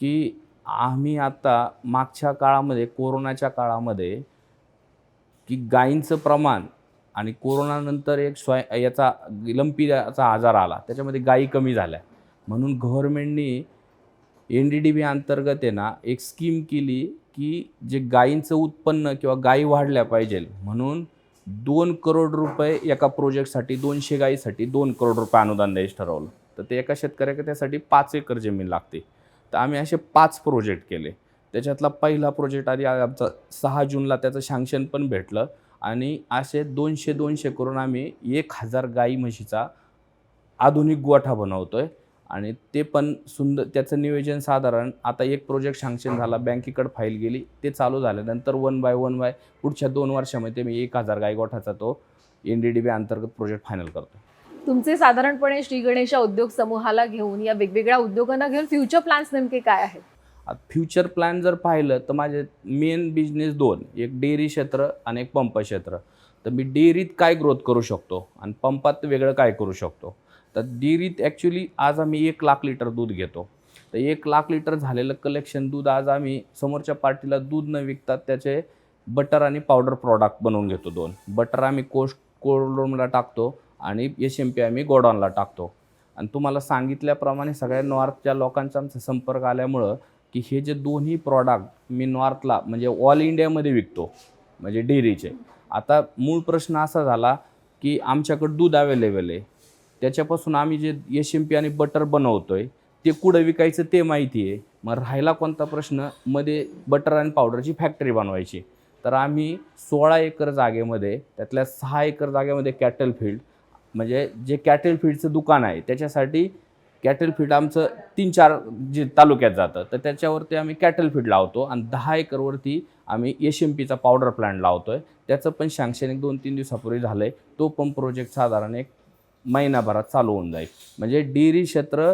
की आम्ही आता मागच्या काळामध्ये, कोरोनाच्या काळामध्ये, की गायींचं प्रमाण आणि कोरोनानंतर एक याचा लंपीचा आजार आला, त्याच्यामध्ये गायी कमी झाल्या. म्हणून गव्हर्नमेंटनी NDDB अंतर्गत आहे ना एक स्कीम केली की जे गायींचं उत्पन्न किंवा गायी वाढल्या पाहिजे म्हणून 2 करोड रुपये एका प्रोजेक्टसाठी, 200 गायीसाठी 2 करोड रुपये अनुदान द्यायचं ठरवलं. तर ते एका शेतकऱ्याकडे त्यासाठी 5 एकर जमीन लागते. तर आम्ही असे 5 प्रोजेक्ट केले. त्याच्यातला पहिला प्रोजेक्ट आधी आमचा 6 जूनला त्याचं सँक्शन पण भेटलं आणि असे 200 करून आम्ही 1000 गाई म्हशीचा आधुनिक गोठा बनवतोय. आणि ते पण सुंदर, त्याचं नियोजन साधारण आता एक प्रोजेक्ट सँक्शन झाला, बँकेकडे फाईल गेली, ते चालू झाल्यानंतर 1 बाय 1 पुढच्या 2 वर्षामध्ये मी 1000 गाई गोठाचा तो NDDB अंतर्गत प्रोजेक्ट फायनल करतो. तुमचे साधारणपणे श्री गणेशा उद्योग समूहाला घेऊन, या वेगवेगळ्या उद्योगांना घेऊन फ्युचर प्लॅन्स नेमके काय आहेत? फ्युचर प्लॅन जर पाहिलं तर माझे मेन बिझनेस 2, एक डेअरी क्षेत्र आणि एक पंप क्षेत्र. तर मी डेअरीत काय ग्रोथ करू शकतो आणि पंपात वेगळं काय करू शकतो. तर डेअरीत ॲक्च्युली आज आम्ही 1 लाख लिटर दूध घेतो. तर 1 लाख लिटर झालेलं कलेक्शन दूध आज आम्ही समोरच्या पार्टीला दूध न विकतात त्याचे बटर आणि पावडर प्रॉडक्ट बनवून घेतो. 2 बटर आम्ही कोल्ड रूमला टाकतो आणि SMP आम्ही गोडाऊनला टाकतो. आणि तुम्हाला सांगितल्याप्रमाणे सगळ्या नॉर्थच्या लोकांचा आमचा संपर्क आल्यामुळं की हे जे दोन्ही प्रॉडक्ट मी नॉर्थला म्हणजे ऑल इंडियामध्ये विकतो, म्हणजे डेअरीचे. आता मूळ प्रश्न असा झाला की आमच्याकडं दूध अवेलेबल आहे, त्याच्यापासून आम्ही जे SMP आणि बटर बनवतोय ते कुठं विकायचं ते माहिती आहे. मग राहिला कोणता प्रश्न, मध्ये बटर आणि पावडरची फॅक्टरी बनवायची. तर आम्ही 16 एकर जागेमध्ये, त्यातल्या 6 एकर जागेमध्ये कॅटल फील्ड, म्हणजे जे कॅटल फीडचं दुकान आहे त्याच्यासाठी कॅटल फीड आमचं 3-4 जे तालुक्यात जातं, तर त्याच्यावरती आम्ही कॅटल फीड लावतो. आणि 10 एकरवरती आम्ही SMPचा पावडर प्लांट लावतो आहे. त्याचं पण सँक्शन एक 2-3 दिवसापूर्वी झालं आहे. तो पण प्रोजेक्ट साधारण 1 महिनाभरात चालू होऊन जाईल. म्हणजे डेअरी क्षेत्र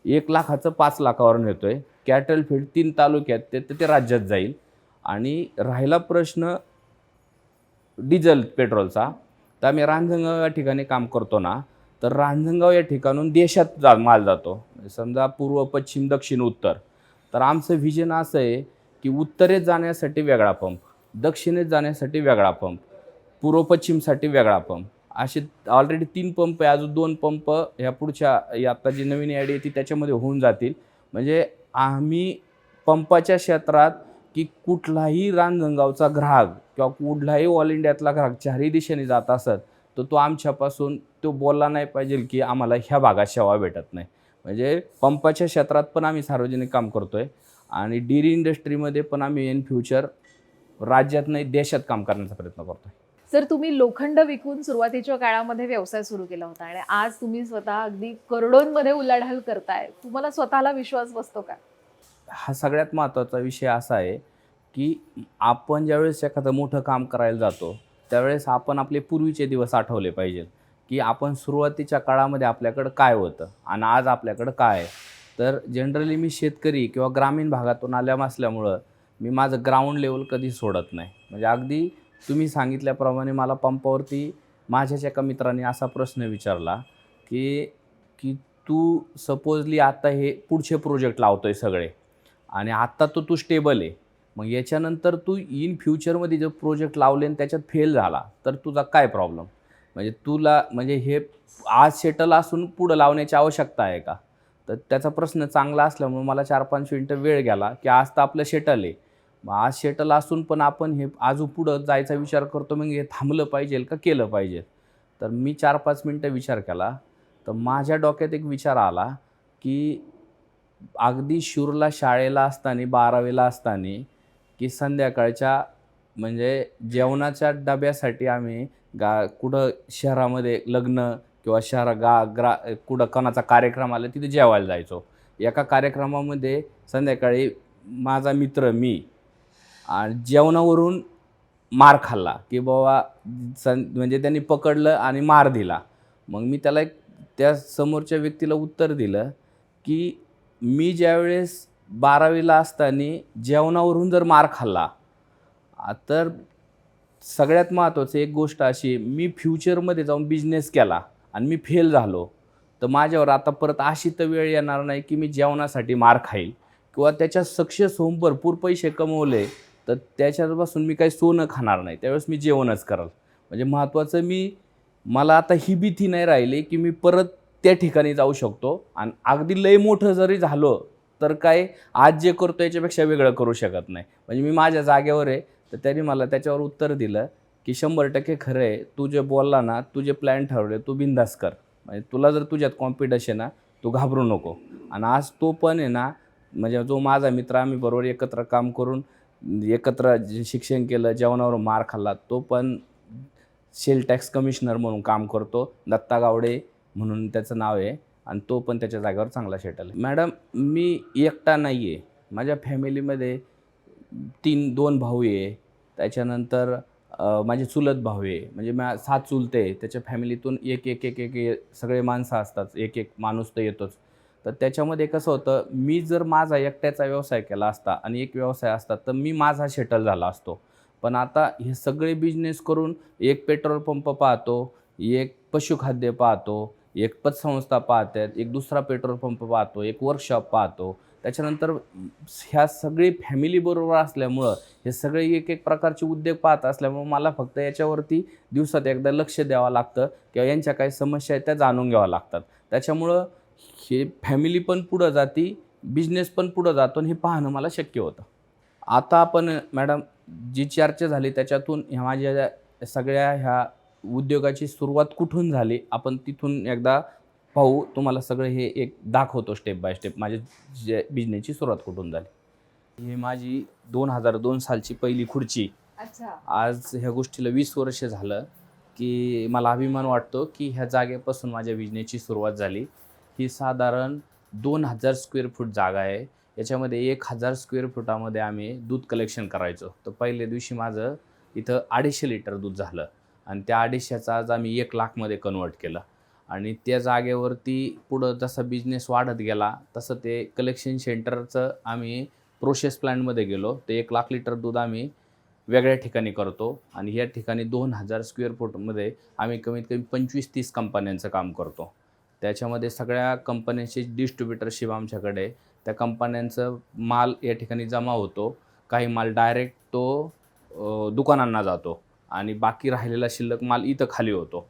1 लाखाचं 5 लाखावर नेतो आहे. कॅटल फीड 3 तालुक्यात ते राज्यात जाईल. आणि राहिला प्रश्न डिझेल पेट्रोलचा, तर आम्ही रांजणगाव या ठिकाणी काम करतो ना, तर रांजणगाव या ठिकाणून देशात माल जातो. समजा पूर्व, पश्चिम, दक्षिण, उत्तर. तर आमचं व्हिजन असं आहे की उत्तरेत जाण्यासाठी वेगळा पंप, दक्षिणेत जाण्यासाठी वेगळा पंप, पूर्व पश्चिमसाठी वेगळा पंप, असे ऑलरेडी 3 पंप आहे. अजून 2 पंप ह्या पुढच्या आता जी नवीन याडी येते त्याच्यामध्ये होऊन जातील. म्हणजे आम्ही पंपाच्या क्षेत्रात की कुठलाही रांजणगावचा ग्राहक किंवा कुठलाही ऑल इंडियातला ग्राहक चारही दिशेने जात असत तर तो आमच्यापासून तो बोलला नाही पाहिजे की आम्हाला ह्या भागात सेवा भेटत नाही. म्हणजे पंपाच्या क्षेत्रात पण आम्ही सार्वजनिक काम करतो आहे आणि डेअरी इंडस्ट्रीमध्ये पण आम्ही इन फ्युचर राज्यात नाही देशात काम करण्याचा प्रयत्न करतो आहे. सर, तुम्ही लोखंड विकून सुरुवातीच्या काळामध्ये व्यवसाय सुरू केला होता आणि आज तुम्ही स्वतः अगदी करोडोंमध्ये उलाढाल करताय. तुम्हाला स्वतःला विश्वास बसतो का? हा सगळ्यात महत्त्वाचा विषय असा आहे की आपण ज्यावेळेस एखादं मोठं काम करायला जातो त्यावेळेस आपण आपले पूर्वीचे दिवस आठवले पाहिजे की आपण सुरुवातीच्या काळामध्ये आपल्याकडं काय होतं आणि आज आपल्याकडं काय आहे. तर जनरली मी शेतकरी किंवा ग्रामीण भागातून असल्यामुळं मी माझं ग्राउंड लेवल कधी सोडत नाही. म्हणजे अगदी तुम्ही सांगितल्याप्रमाणे मला पंपावरती माझ्याच एका मित्राने असा प्रश्न विचारला की की तू सपोजली आता हे पुढचे प्रोजेक्ट लावतोय सगळे आणि आत्ता तो तू स्टेबल आहे, मग याच्यानंतर तू इन फ्युचरमध्ये जर प्रोजेक्ट लावले आणि त्याच्यात फेल झाला तर तुझा काय प्रॉब्लेम? म्हणजे तुला म्हणजे हे आज सेटल असून पुढं लावण्याची आवश्यकता आहे का? तर त्याचा प्रश्न चांगला असल्यामुळे मला 4-5 मिनटं वेळ गेला, की आज तर आपलं शेटल आहे. मग आज शेटल असून पण आपण हे अजून पुढं जायचा विचार करतो, मग हे थांबलं पाहिजे का केलं पाहिजे? तर मी 4-5 मिनटं विचार केला. तर माझ्या डोक्यात एक विचार आला, की अगदी शूरला शाळेला असताना 12वीला असताना की संध्याकाळच्या म्हणजे जेवणाच्या डब्यासाठी आम्ही कुठं शहरामध्ये लग्न किंवा कुठं कोणाचा कार्यक्रम आला तिथे जेवायला जायचो. एका कार्यक्रमामध्ये संध्याकाळी माझा मित्र मी आणि जेवणावरून मार खाल्ला, की बाबा म्हणजे त्यांनी पकडलं आणि मार दिला. मग मी त्याला त्या समोरच्या व्यक्तीला उत्तर दिलं, की मी ज्यावेळेस 12वीला असताना जेवणावरून जर मार खाल्ला, तर सगळ्यात महत्त्वाचं एक गोष्ट अशी, मी फ्युचरमध्ये जाऊन बिझनेस केला आणि मी फेल झालो, तर माझ्यावर आता परत अशी तर वेळ येणार नाही की मी जेवणासाठी मार खाईल किंवा त्याच्यात सक्सेस होऊन भरपूर पैसे कमवले तर त्याच्यापासून मी काही सोनं खाणार नाही, त्यावेळेस मी जेवणच कराल. म्हणजे महत्त्वाचं मला आता ही भीती नाही राहिली की मी परत त्या ठिकाणी जाऊ शकतो आणि अगदी लय मोठं जरी झालो तर काय आज जे करतो याच्यापेक्षा वेगळं करू शकत नाही. म्हणजे मी माझ्या जागेवर आहे. तर त्यांनी मला त्याच्यावर उत्तर दिलं की 100% खरं आहे, तू जे बोलला ना, तुझे प्लॅन ठरवले, तू बिंदास कर. म्हणजे तुला जर तुझ्यात कॉन्फिडन्स आहे ना, तू घाबरू नको. आणि आज तो पण आहे ना, म्हणजे जो माझा मित्र आम्ही बरोबर एकत्र काम करून एकत्र शिक्षण केलं, जेवणावर मार खाल्ला, तो पण सेल टॅक्स कमिशनर म्हणून काम करतो. दत्ता गावडे म्हणून त्याचं नाव आहे आणि तो पण त्याच्या जागेवर चांगला सेटल आहे. मॅडम, मी एकटा नाही आहे. माझ्या फॅमिलीमध्ये 2 भाऊ आहे. त्याच्यानंतर माझे चुलत भाऊ आहे. म्हणजे 7 चुलते आहे. त्याच्या फॅमिलीतून एक सगळे माणसं असतात. एक माणूस तर येतोच. तर त्याच्यामध्ये कसं होतं, मी जर माझा एकट्याचा व्यवसाय केला असता आणि एक व्यवसाय असता तर मी माझा सेटल झाला असतो. पण आता हे सगळे बिझनेस करून एक पेट्रोल पंप पाहतो, एक पशुखाद्य पाहतो, एक पतसंस्था पाहतात, एक दुसरा पेट्रोल पंप पाहतो, एक वर्कशॉप पाहतो. त्याच्यानंतर ह्या सगळी फॅमिलीबरोबर असल्यामुळं हे सगळे एक प्रकारचे उद्योग पाहत असल्यामुळं मला फक्त याच्यावरती दिवसात एकदा लक्ष द्यावं लागतं किंवा यांच्या काही समस्या आहेत त्या जाणून घ्याव्या लागतात. त्याच्यामुळं हे फॅमिली पण पुढं जाते, बिझनेस पण पुढं जातो आणि हे पाहणं मला शक्य होतं. आता आपण मॅडम जी चर्चा झाली त्याच्यातून माझ्या सगळ्या ह्या उद्योगाची सुरुवात कुठून झाली आपण तिथून एकदा पाहू. तुम्हाला सगळं हे एक दाखवतो स्टेप बाय स्टेप माझ्या जे बिझनेसची सुरुवात कुठून झाली. ही माझी 2002 सालची पहिली खुर्ची. अच्छा. आज ह्या गोष्टीला 20 वर्ष झालं, की मला अभिमान वाटतो की ह्या जागेपासून माझ्या बिझनेसची सुरुवात झाली. ही साधारण 2000 स्क्वेअर फूट जागा आहे. याच्यामध्ये 1000 स्क्वेअर फुटामध्ये आम्ही दूध कलेक्शन करायचो. तर पहिल्या दिवशी माझं इथं 250 लिटर दूध झालं आणि त्या 250चं आज आम्ही 1 लाखमध्ये कन्वर्ट केलं. आणि त्या जागेवरती पुढं जसा बिझनेस वाढत गेला तसं ते कलेक्शन सेंटरचं आम्ही प्रोसेस प्लॅनमध्ये गेलो. ते 1 लाख लिटर दूध आम्ही वेगळ्या ठिकाणी करतो आणि या ठिकाणी 2000 स्क्वेअर फूटमध्ये आम्ही कमीत कमी 25-30 कंपन्यांचं काम करतो. त्याच्यामध्ये सगळ्या कंपन्यांची डिस्ट्रीब्युटरशिप आमच्याकडे. त्या कंपन्यांचं माल या ठिकाणी जमा होतो. काही माल डायरेक्ट तो दुकानांना जातो आणि बाकी राहिलेला शिल्लक माल इथं खाली होतो.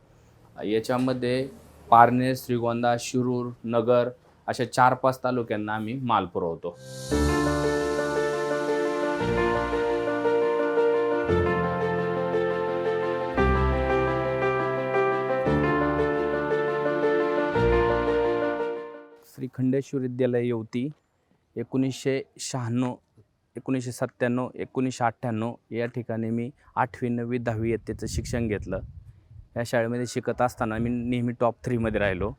याच्यामध्ये पारनेर, श्रीगोंदा, शिरूर, नगर अशा 4-5 तालुक्यांना आम्ही माल पुरवतो. श्री खंडेश्वर विद्यालय येवती 1996, 1997, 1998 या ठिकाणी मी 8वी, 9वी, 10वी इयत्तेचं शिक्षण घेतलं. या शाळेमध्ये शिकत असताना मी नेहमी टॉप 3मध्ये राहिलो.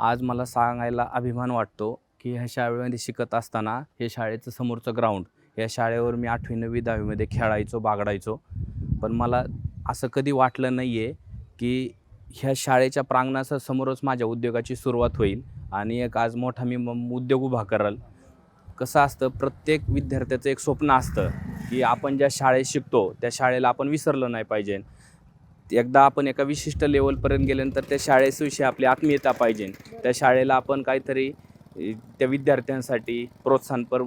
आज मला सांगायला अभिमान वाटतो की ह्या शाळेमध्ये शिकत असताना हे शाळेचं समोरचं ग्राउंड, या शाळेवर मी 8वी, 9वी, 10वीमध्ये खेळायचो, बागडायचो. पण मला असं कधी वाटलं नाही आहे की ह्या शाळेच्या प्रांगणाच्या समोरच माझ्या उद्योगाची सुरुवात होईल आणि एक आज मोठा मी उद्योग उभा कराल. कसं असतं, प्रत्येक विद्यार्थ्याचं एक स्वप्न असतं की आपण ज्या शाळेत शिकतो त्या शाळेला आपण विसरलं नाही पाहिजे. एकदा आपण एका विशिष्ट लेवलपर्यंत गेल्यानंतर त्या शाळेविषयी आपली आत्मीयता पाहिजे. त्या शाळेला आपण काहीतरी त्या विद्यार्थ्यांसाठी प्रोत्साहनपर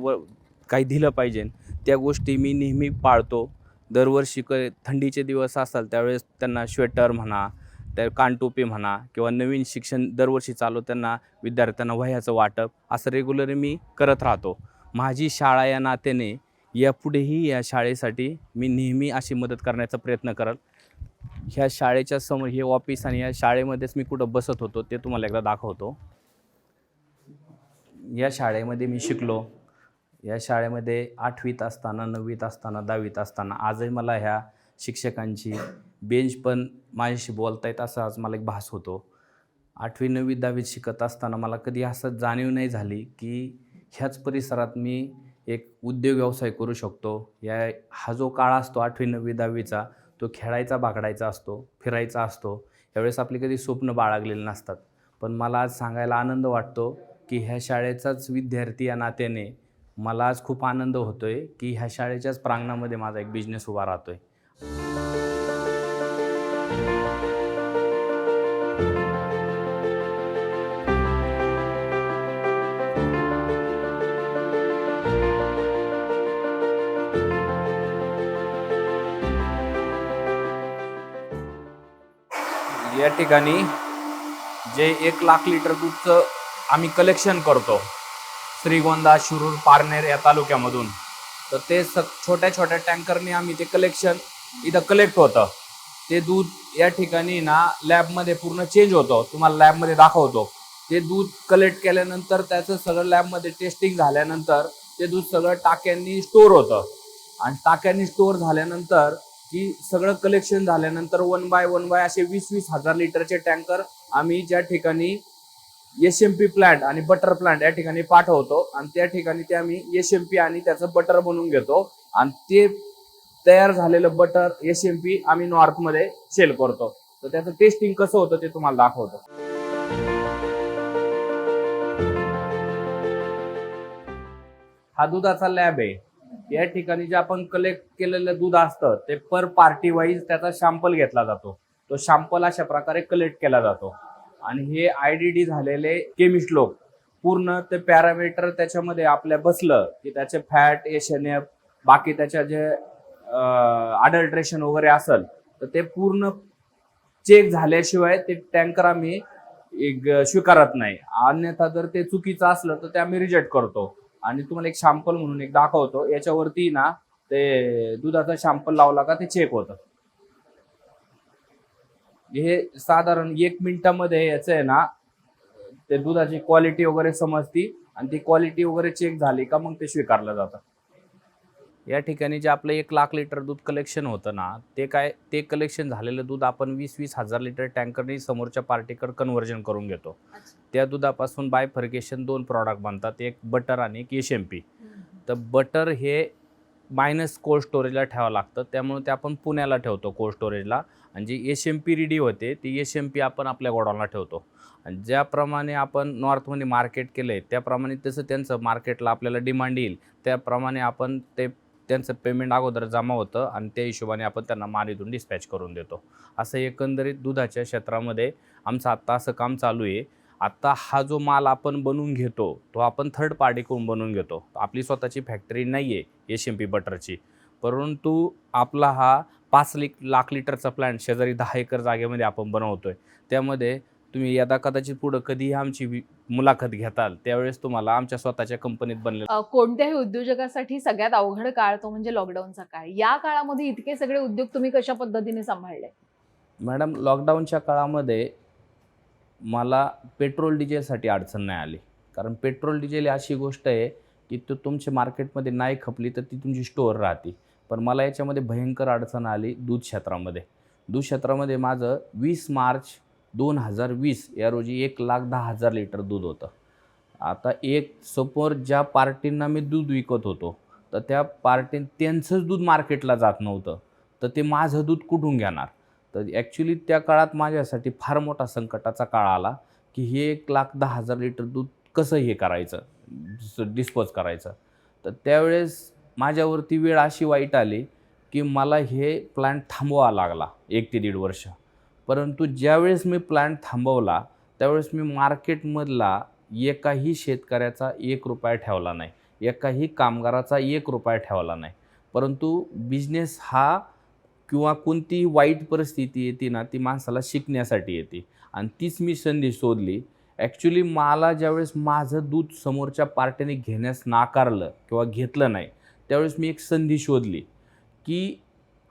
काही दिलं पाहिजे. त्या गोष्टी मी नेहमी पाळतो. दरवर्षी थंडीचे दिवस असाल त्यावेळेस त्यांना स्वेटर म्हणा, त्या कानटोपी म्हणा किंवा नवीन शिक्षण दरवर्षी चालू त्यांना विद्यार्थ्यांना वह्याचं वाटप असं रेग्युलर मी करत राहतो. माझी शाळा या नात्याने यापुढेही या शाळेसाठी मी नेहमी अशी मदत करण्याचा प्रयत्न करेल. ह्या शाळेच्या समोर हे ऑफिस आणि या शाळेमध्येच मी कुठं बसत होतो ते तुम्हाला एकदा दाखवतो. या शाळेमध्ये मी शिकलो. या शाळेमध्ये 8वीत असताना, 9वीत असताना, 10वीत असताना आजही मला ह्या शिक्षकांची बेंच पण माझ्याशी बोलता येत असं आज मला एक भास होतो. 8वी, 9वी, 10वीत शिकत असताना मला कधी असं जाणीव नाही झाली की ह्याच परिसरात मी एक उद्योग व्यवसाय करू शकतो. हा जो काळ असतो 8वी, 9वी, 10वीचा तो खेळायचा, बागडायचा असतो, फिरायचा असतो. यावेळेस आपली कधी स्वप्न बाळगलेली नसतात. पण मला आज सांगायला आनंद वाटतो की ह्या शाळेचाच विद्यार्थी या नात्याने मला आज खूप आनंद होतो आहे की ह्या शाळेच्याच प्रांगणामध्ये माझा एक बिझनेस उभा राहतो आहे. या ठिकाणी जे 1 लाख लिटर दूधचं आम्ही कलेक्शन करतो श्रीगोंदा, शिरूर, पारनेर या तालुक्यामधून, तर ते छोट्या छोट्या टँकरने आम्ही ते कलेक्शन इथं कलेक्ट होतं. ते दूध या ठिकाणी ना लॅबमध्ये पूर्ण चेंज होतं. तुम्हाला लॅबमध्ये दाखवतो. ते दूध कलेक्ट केल्यानंतर त्याचं सगळं लॅबमध्ये टेस्टिंग झाल्यानंतर ते दूध सगळं टाक्यांनी स्टोअर होतं. आणि टाक्यांनी स्टोअर झाल्यानंतर की सगळं कलेक्शन झाल्यानंतर 1 बाय 1 असे 20-20 हजार लिटरचे टँकर आम्ही ज्या ठिकाणी SMP प्लांट आणि बटर प्लांट या ठिकाणी पाठवतो. आणि त्या ठिकाणी ते आम्ही SMP आणि त्याचं बटर बनवून घेतो. आणि ते तयार झालेलं बटर SMP आम्ही नॉर्थमध्ये सेल करतो. तर त्याचं टेस्टिंग कसं होतं ते तुम्हाला दाखवतो. हा दुधाचा लॅब आहे. या ठिकाणी जे आपण कलेक्ट केलेलं दूध असतं ते पर पार्टी वाईज त्याचा सॅम्पल घेतला जातो. तो सॅम्पल अशा प्रकारे कलेक्ट केला जातो. आणि हे IDD झालेले केमिस्ट लोक पूर्ण ते पॅरामीटर त्याच्यामध्ये आपल्या बसलं की त्याचे फॅट, SNF, बाकी त्याच्या जे अडल्ट्रेशन वगैरे असेल तर ते पूर्ण चेक झाल्याशिवाय ते टँकर आम्ही स्वीकारत नाही. अन्यथा जर ते चुकीचं असलं तर ते आम्ही रिजेक्ट करतो. आणि तुम्हाला एक सॅम्पल म्हणून एक दाखवतो. याच्यावरती ना ते दुधाचा सॅम्पल लावला का ते चेक होतं. हे साधारण 1 मिनिटामध्ये याचं आहे ना ते दुधाची क्वालिटी वगैरे समजती. आणि ती क्वालिटी वगैरे चेक झाली का मग ते स्वीकारलं जातं. या ठिकाणी जे आपलं 1 लाख लिटर दूध कलेक्शन होतं ना ते कलेक्शन झालेलं दूध आपण 20-20 हजार लिटर टँकरनी समोरच्या पार्टीकडे कन्व्हर्जन करून घेतो. त्या दुधापासून बायफर्केशन 2 प्रॉडक्ट बनतात. एक बटर आणि एक SMP. तर बटर हे मायनस कोल्ड स्टोरेजला ठेवावं लागतं. त्यामुळे ते आपण पुण्याला ठेवतो कोल्ड स्टोरेजला. आणि जी SMP रेडी होते ती SMP आपण आपल्या गोडाऊनला ठेवतो. आणि ज्याप्रमाणे आपण नॉर्थमध्ये मार्केट केलं आहे त्याप्रमाणे तसं त्यांचं मार्केटला आपल्याला डिमांड येईल त्याप्रमाणे आपण त्यांचं पेमेंट अगोदर जमा होतं आणि त्या हिशोबाने आपण त्यांना माल इथून डिस्पॅच करून देतो. असं एकंदरीत दुधाच्या क्षेत्रामध्ये आमचं आत्ता असं काम चालू आहे. आत्ता हा जो माल आपण बनवून घेतो तो आपण थर्ड पार्टीकडून बनवून घेतो. आपली स्वतःची फॅक्टरी नाही आहे SMP बटरची. परंतु आपला हा 5 लाख लिटरचा प्लॅन्ट शेजारी 10 एकर जागेमध्ये आपण बनवतोय. त्यामध्ये तुम्ही यदा कदाचित पुढं कधीही आमची मुलाखत घेताल त्यावेळेस तुम्हाला आमच्या स्वतःच्या कंपनीत बनलेलं. कोणत्याही उद्योजकासाठी सगळ्यात अवघड काळ तो म्हणजे लॉकडाऊनचा काळ. या काळामध्ये इतके सगळे उद्योग तुम्ही कशा पद्धतीने सांभाळले? मॅडम, लॉकडाऊनच्या काळामध्ये मला पेट्रोल डिझेलसाठी अडचण नाही आली. कारण पेट्रोल डिझेल अशी गोष्ट आहे की तो तुमच्या मार्केटमध्ये नाही खपली तर ती तुमची स्टोअर राहते. पण मला याच्यामध्ये भयंकर अडचण आली दूध क्षेत्रामध्ये. दूध क्षेत्रामध्ये माझं 20 मार्च 2020 या रोजी 1,10,000 लिटर दूध होतं. आता समोर ज्या पार्टींना मी दूध विकत होतो तर त्या त्यांचंच दूध मार्केटला जात नव्हतं. तर ते माझं दूध कुठून घेणार? तर ॲक्च्युली त्या काळात माझ्यासाठी फार मोठा संकटाचा काळ आला की हे 1,10,000 लिटर दूध कसं हे करायचं, डिस्पोज करायचं. तर त्यावेळेस माझ्यावरती वेळ अशी वाईट आली की मला हे प्लॅन थांबवावा लागला 1 ते 1.5 वर्ष. परंतु ज्यावेळेस मी प्लॅन थांबवला त्यावेळेस मी मार्केटमधला एकाही शेतकऱ्याचा ₹1 ठेवला नाही, एकाही कामगाराचा ₹1 ठेवला नाही. परंतु बिझनेस हा किंवा कोणतीही वाईट परिस्थिती येते ना, ती माणसाला शिकण्यासाठी येते आणि तीच मी संधी शोधली. ॲक्च्युली मला ज्यावेळेस माझं दूध समोरच्या पार्टीने घेण्यास नाकारलं किंवा घेतलं नाही, त्यावेळेस मी एक संधी शोधली, की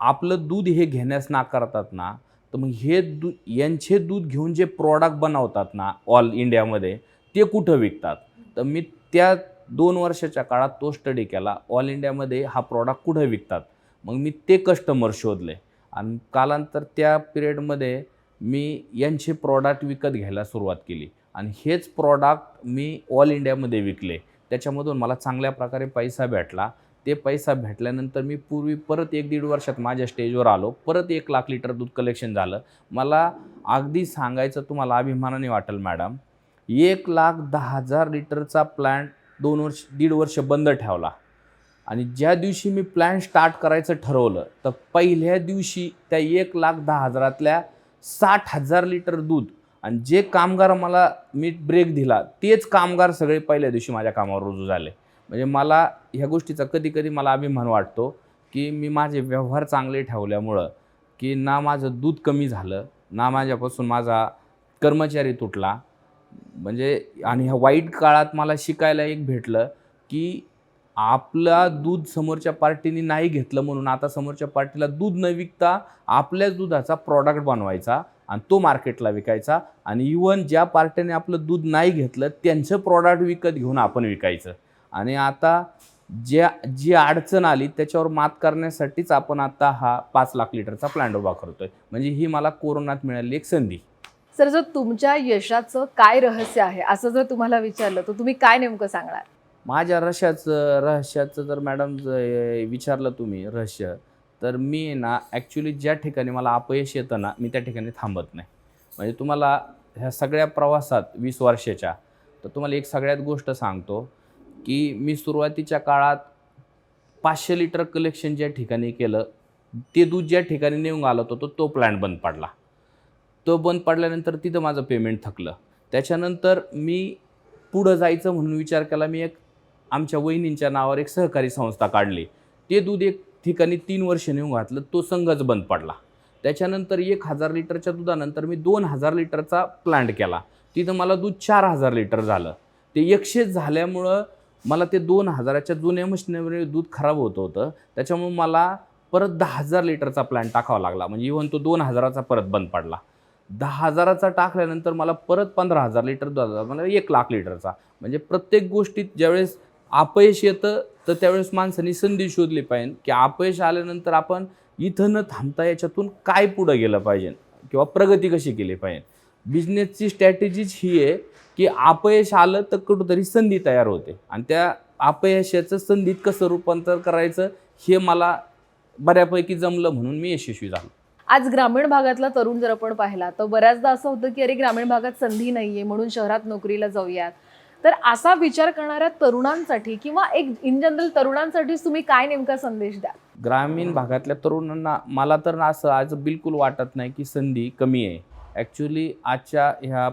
आपलं दूध हे घेण्यास नाकारतात ना, तर मग हे यांचे दूध घेऊन जे प्रॉडक्ट बनवतात ना ऑल इंडियामध्ये, ते कुठं विकतात? तर मी त्या 2 वर्षाच्या काळात तो स्टडी केला. ऑल इंडियामध्ये हा प्रॉडक्ट कुठं विकतात? मग मी ते कस्टमर शोधले आणि कालांतर त्या पिरियडमध्ये मी यांचे प्रॉडक्ट विकत घ्यायला सुरुवात केली आणि हेच प्रॉडक्ट मी ऑल इंडियामध्ये विकले. त्याच्यामधून मला चांगल्या प्रकारे पैसा भेटला. ते पैसा भेटल्यानंतर मी पूर्वी परत 1-1.5 वर्षात माझ्या स्टेजवर आलो. परत 1 लाख लिटर दूध कलेक्शन झालं. मला अगदी सांगायचं तुम्हाला अभिमानाने वाटेल मॅडम, 1,10,000 लिटरचा प्लॅन्ट 1.5 वर्ष बंद ठेवला आणि ज्या दिवशी मी प्लॅन स्टार्ट करायचं ठरवलं, तर पहिल्या दिवशी त्या 1,10,000तल्या 60,000 लिटर दूध आणि जे कामगार मला मी ब्रेक दिला, तेच कामगार सगळे पहिल्या दिवशी माझ्या कामावर रुजू झाले. म्हणजे मला ह्या गोष्टीचा कधी-कधी मला अभिमान वाटतो, की मी माझे व्यवहार चांगले ठेवल्यामुळं, की ना माझं दूध कमी झालं, ना माझ्यापासून माझा कर्मचारी तुटला. म्हणजे आणि ह्या वाईट काळात मला शिकायला एक भेटलं, की आपला दूध समोरच्या पार्टीने नाही घेतलं म्हणून आता समोरच्या पार्टीला दूध न विकता आपल्याच दुधाचा प्रॉडक्ट बनवायचा आणि तो मार्केटला विकायचा आणि इव्हन ज्या पार्टीने आपलं दूध नाही घेतलं त्यांचं प्रॉडक्ट विकत घेऊन आपण विकायचं. आणि आता जी अडचण आली त्याच्यावर मात करण्यासाठीच आपण आता हा 5 लाख लिटरचा प्लॅन्ट उभा करतोय. म्हणजे ही मला कोरोनात मिळालेली एक संधी. सर, जर तुमच्या यशाचं काय रहस्य आहे असं जर तुम्हाला विचारलं तर तुम्ही काय नेमकं सांगणार? माझ्या रहस्याचं जर मॅडम विचारलं तुम्ही रहस्य, तर मी ना ॲक्च्युली ज्या ठिकाणी मला अपयश येतं ना, मी त्या ठिकाणी थांबत नाही. म्हणजे तुम्हाला ह्या सगळ्या प्रवासात 20 वर्षाच्या, तर तुम्हाला एक सगळ्यात गोष्ट सांगतो, की मी सुरुवातीच्या काळात 500 लिटर कलेक्शन ज्या ठिकाणी केलं, ते दूध ज्या ठिकाणी नेऊन घालत होतो तो प्लॅन्ट बंद पडला. तो बंद पडल्यानंतर तिथं माझं पेमेंट थकलं. त्याच्यानंतर मी पुढं जायचं म्हणून विचार केला. मी एक आमच्या वहिनींच्या नावावर एक सहकारी संस्था काढली. ते दूध एक ठिकाणी 3 वर्ष नेऊन घातलं, तो संघच बंद पडला. त्याच्यानंतर 1,000 लिटरच्या दुधानंतर मी 2,000 लिटरचा प्लांट केला. तिथं मला दूध 4,000 लिटर झालं. ते 100 झाल्यामुळं मला ते 2,000च्या जुन्या मशिनरीमध्ये दूध खराब होत होतं. त्याच्यामुळे मला परत 10,000 लिटरचा प्लॅन टाकावा लागला. म्हणजे इव्हन तो 2,000चा परत बंद पडला. 10,000चा टाकल्यानंतर मला परत 15,000 लिटर दूध आलं, मला 1 लाख लिटरचा. म्हणजे प्रत्येक गोष्टीत ज्यावेळेस अपयश येतं तर त्यावेळेस माणसांनी संधी शोधली पाहिजे, की अपयश आल्यानंतर आपण इथं न थांबता याच्यातून काय पुढं गेलं पाहिजे किंवा प्रगती कशी केली पाहिजे. बिझनेसची स्ट्रॅटेजीच ही आहे, की अपयश आलं तर कुठंतरी संधी तयार होते आणि त्या अपयशाचं संधीत कसं रूपांतर करायचं हे मला बऱ्यापैकी जमलं म्हणून मी यशस्वी झालो. आज ग्रामीण भागातला तरुण जर आपण पाहिला तर बऱ्याचदा असं होतं की अरे ग्रामीण भागात संधी नाहीये म्हणून शहरात नोकरीला जाऊयात. तर असा विचार करणाऱ्या तरुणांसाठी किंवा एक इन जनरल तरुणांसाठी तुम्ही काय नेमका संदेश द्या? ग्रामीण भागातल्या तरुणांना मला तर असं आज बिलकुल वाटत नाही की संधी कमी आहे. ॲक्च्युली आजच्या ह्या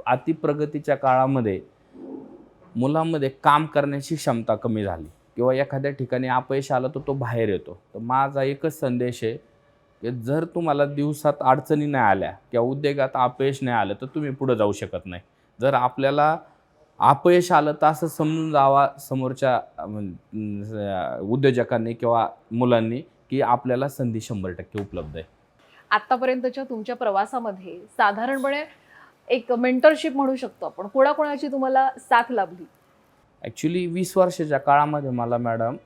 अतिप्रगतीच्या काळामध्ये मुलांमध्ये काम करण्याची क्षमता कमी झाली किंवा एखाद्या ठिकाणी अपयश आलं तर तो बाहेर येतो. तर माझा एकच संदेश आहे की जर तुम्हाला दिवसात अडचणी नाही आल्या किंवा उद्योगात अपयश नाही आलं तर तुम्ही पुढे जाऊ शकत नाही. जर आपल्याला अपयश आलं तर असं समजून जावा समोरच्या उद्योजकांनी किंवा मुलांनी की आपल्याला संधी 100% उपलब्ध आहे. आतापर्यंतच्या तुमच्या प्रवासामध्ये साधारणपणे एक मेंटरशिप म्हणू शकतो आपण, कोणाकोणाची तुम्हाला साथ लाभली? ॲक्च्युली 20 वर्षाच्या काळामध्ये मला मॅडम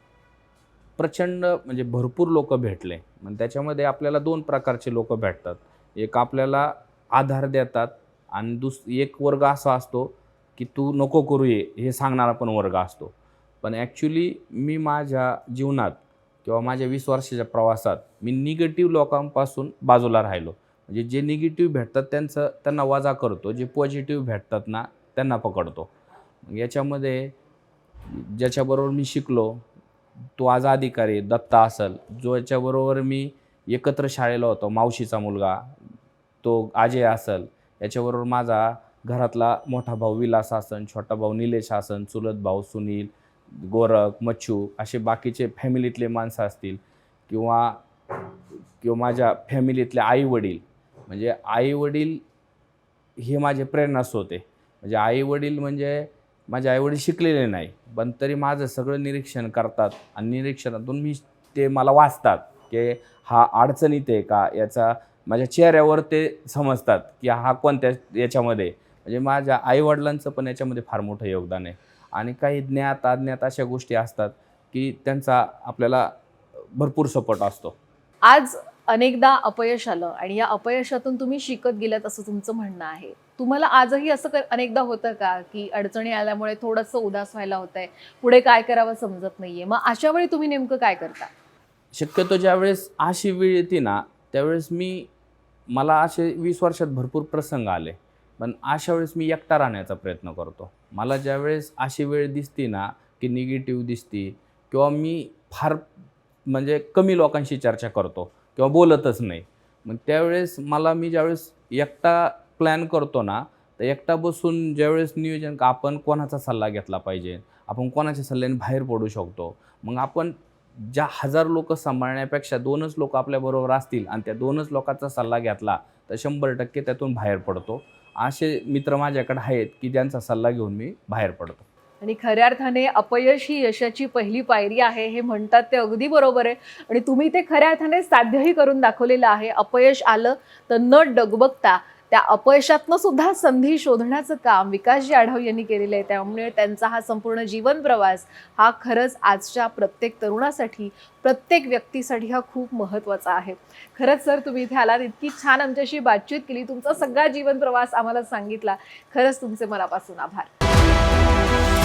प्रचंड म्हणजे भरपूर लोक भेटले. मग त्याच्यामध्ये आपल्याला 2 प्रकारचे लोक भेटतात. एक आपल्याला आधार देतात आणि एक वर्ग असा असतो की तू नको करू हे सांगणारा पण वर्ग असतो. पण ॲक्च्युली मी माझ्या जीवनात किंवा माझ्या 20 वर्षाच्या प्रवासात मी निगेटिव्ह लोकांपासून बाजूला राहिलो. म्हणजे जे निगेटिव्ह भेटतात त्यांना वजा करतो, जे पॉझिटिव्ह भेटतात ना त्यांना पकडतो. याच्यामध्ये ज्याच्याबरोबर मी शिकलो, तो आज अधिकारी दत्ता असेल, जो याच्याबरोबर मी एकत्र शाळेला होतो, मावशीचा मुलगा तो अजय असेल, याच्याबरोबर माझा घरातला मोठा भाऊ विलास असन, छोटा भाऊ निलेश असन, चुलत भाऊ सुनील, गोरख, मच्छू असे बाकीचे फॅमिलीतले माणसं असतील किंवा किंवा माझ्या फॅमिलीतले आई-वडील. म्हणजे आई-वडील हे माझे प्रेरणास्रोत होते. म्हणजे आई-वडील म्हणजे माझे आई-वडील शिकलेले नाही, पण तरी माझं सगळं निरीक्षण करतात आणि निरीक्षणातून ते मला वाचतात, की हा अडचणीत आहे का, याचा माझ्या चेहऱ्यावर ते समजतात, की हा कोणत्या याच्यामध्ये. म्हणजे माझ्या आई-वडिलांचं पण याच्यामध्ये फार मोठं योगदान आहे. आणि काही ज्ञात अज्ञात अशा गोष्टी असतात, की त्यांचा आपल्याला भरपूर सपोर्ट असतो. आज अनेकदा अपयश आलं आणि या अपयशातून तुम्ही शिकत गेलात असं तुमचं म्हणणं आहे. तुम्हाला आजही असं अनेकदा होतं का, की अडचणी आल्यामुळे थोडंसं उदास व्हायला होतंय, पुढे काय करावं समजत नाहीये, मग अशा वेळी तुम्ही नेमकं काय करता? शक्यतो ज्यावेळेस अशी वेळ येते ना, त्यावेळेस मला असे 20 वर्षात भरपूर प्रसंग आले, पण अशा वेळेस मी एकटा राहण्याचा प्रयत्न करतो. मला ज्यावेळेस अशी वेळ दिसते ना, की निगेटिव्ह दिसते किंवा मी फार म्हणजे कमी लोकांशी चर्चा करतो किंवा बोलतच नाही, मग त्यावेळेस मी ज्यावेळेस एकटा प्लॅन करतो ना, तर एकटा बसून ज्यावेळेस नियोजन का आपण कोणाचा सल्ला घेतला पाहिजे, आपण कोणाच्या सल्ल्याने बाहेर पडू शकतो. मग आपण ज्या 1000 लोक सांभाळण्यापेक्षा 2च लोक आपल्याबरोबर असतील आणि त्या 2च लोकांचा सल्ला घेतला तर 100% त्यातून बाहेर पडतो. असे मित्र माझ्याकडे आहेत, की ज्यांचा सल्ला घेऊन मी बाहेर पडतो. आणि खऱ्या अर्थाने अपयश ही यशाची पहिली पायरी आहे हे म्हणतात ते अगदी बरोबर आहे. आणि तुम्ही ते खऱ्या अर्थाने साध्यही करून दाखवलेलं आहे. अपयश आलं तर न डगबगता त्या अपयशातनं सुद्धा संधी शोधण्याचं काम विकासजी आढाव यांनी केलेलं आहे. त्यामुळे त्यांचा हा संपूर्ण जीवन प्रवास हा खरंच आजच्या प्रत्येक तरुणासाठी, प्रत्येक व्यक्तीसाठी हा खूप महत्त्वाचा आहे. खरंच सर, तुम्ही इथे आलात, इतकी छान आमच्याशी बातचीत केली, तुमचा सगळा जीवन प्रवास आम्हाला सांगितला. खरंच तुमचे मनापासून आभार.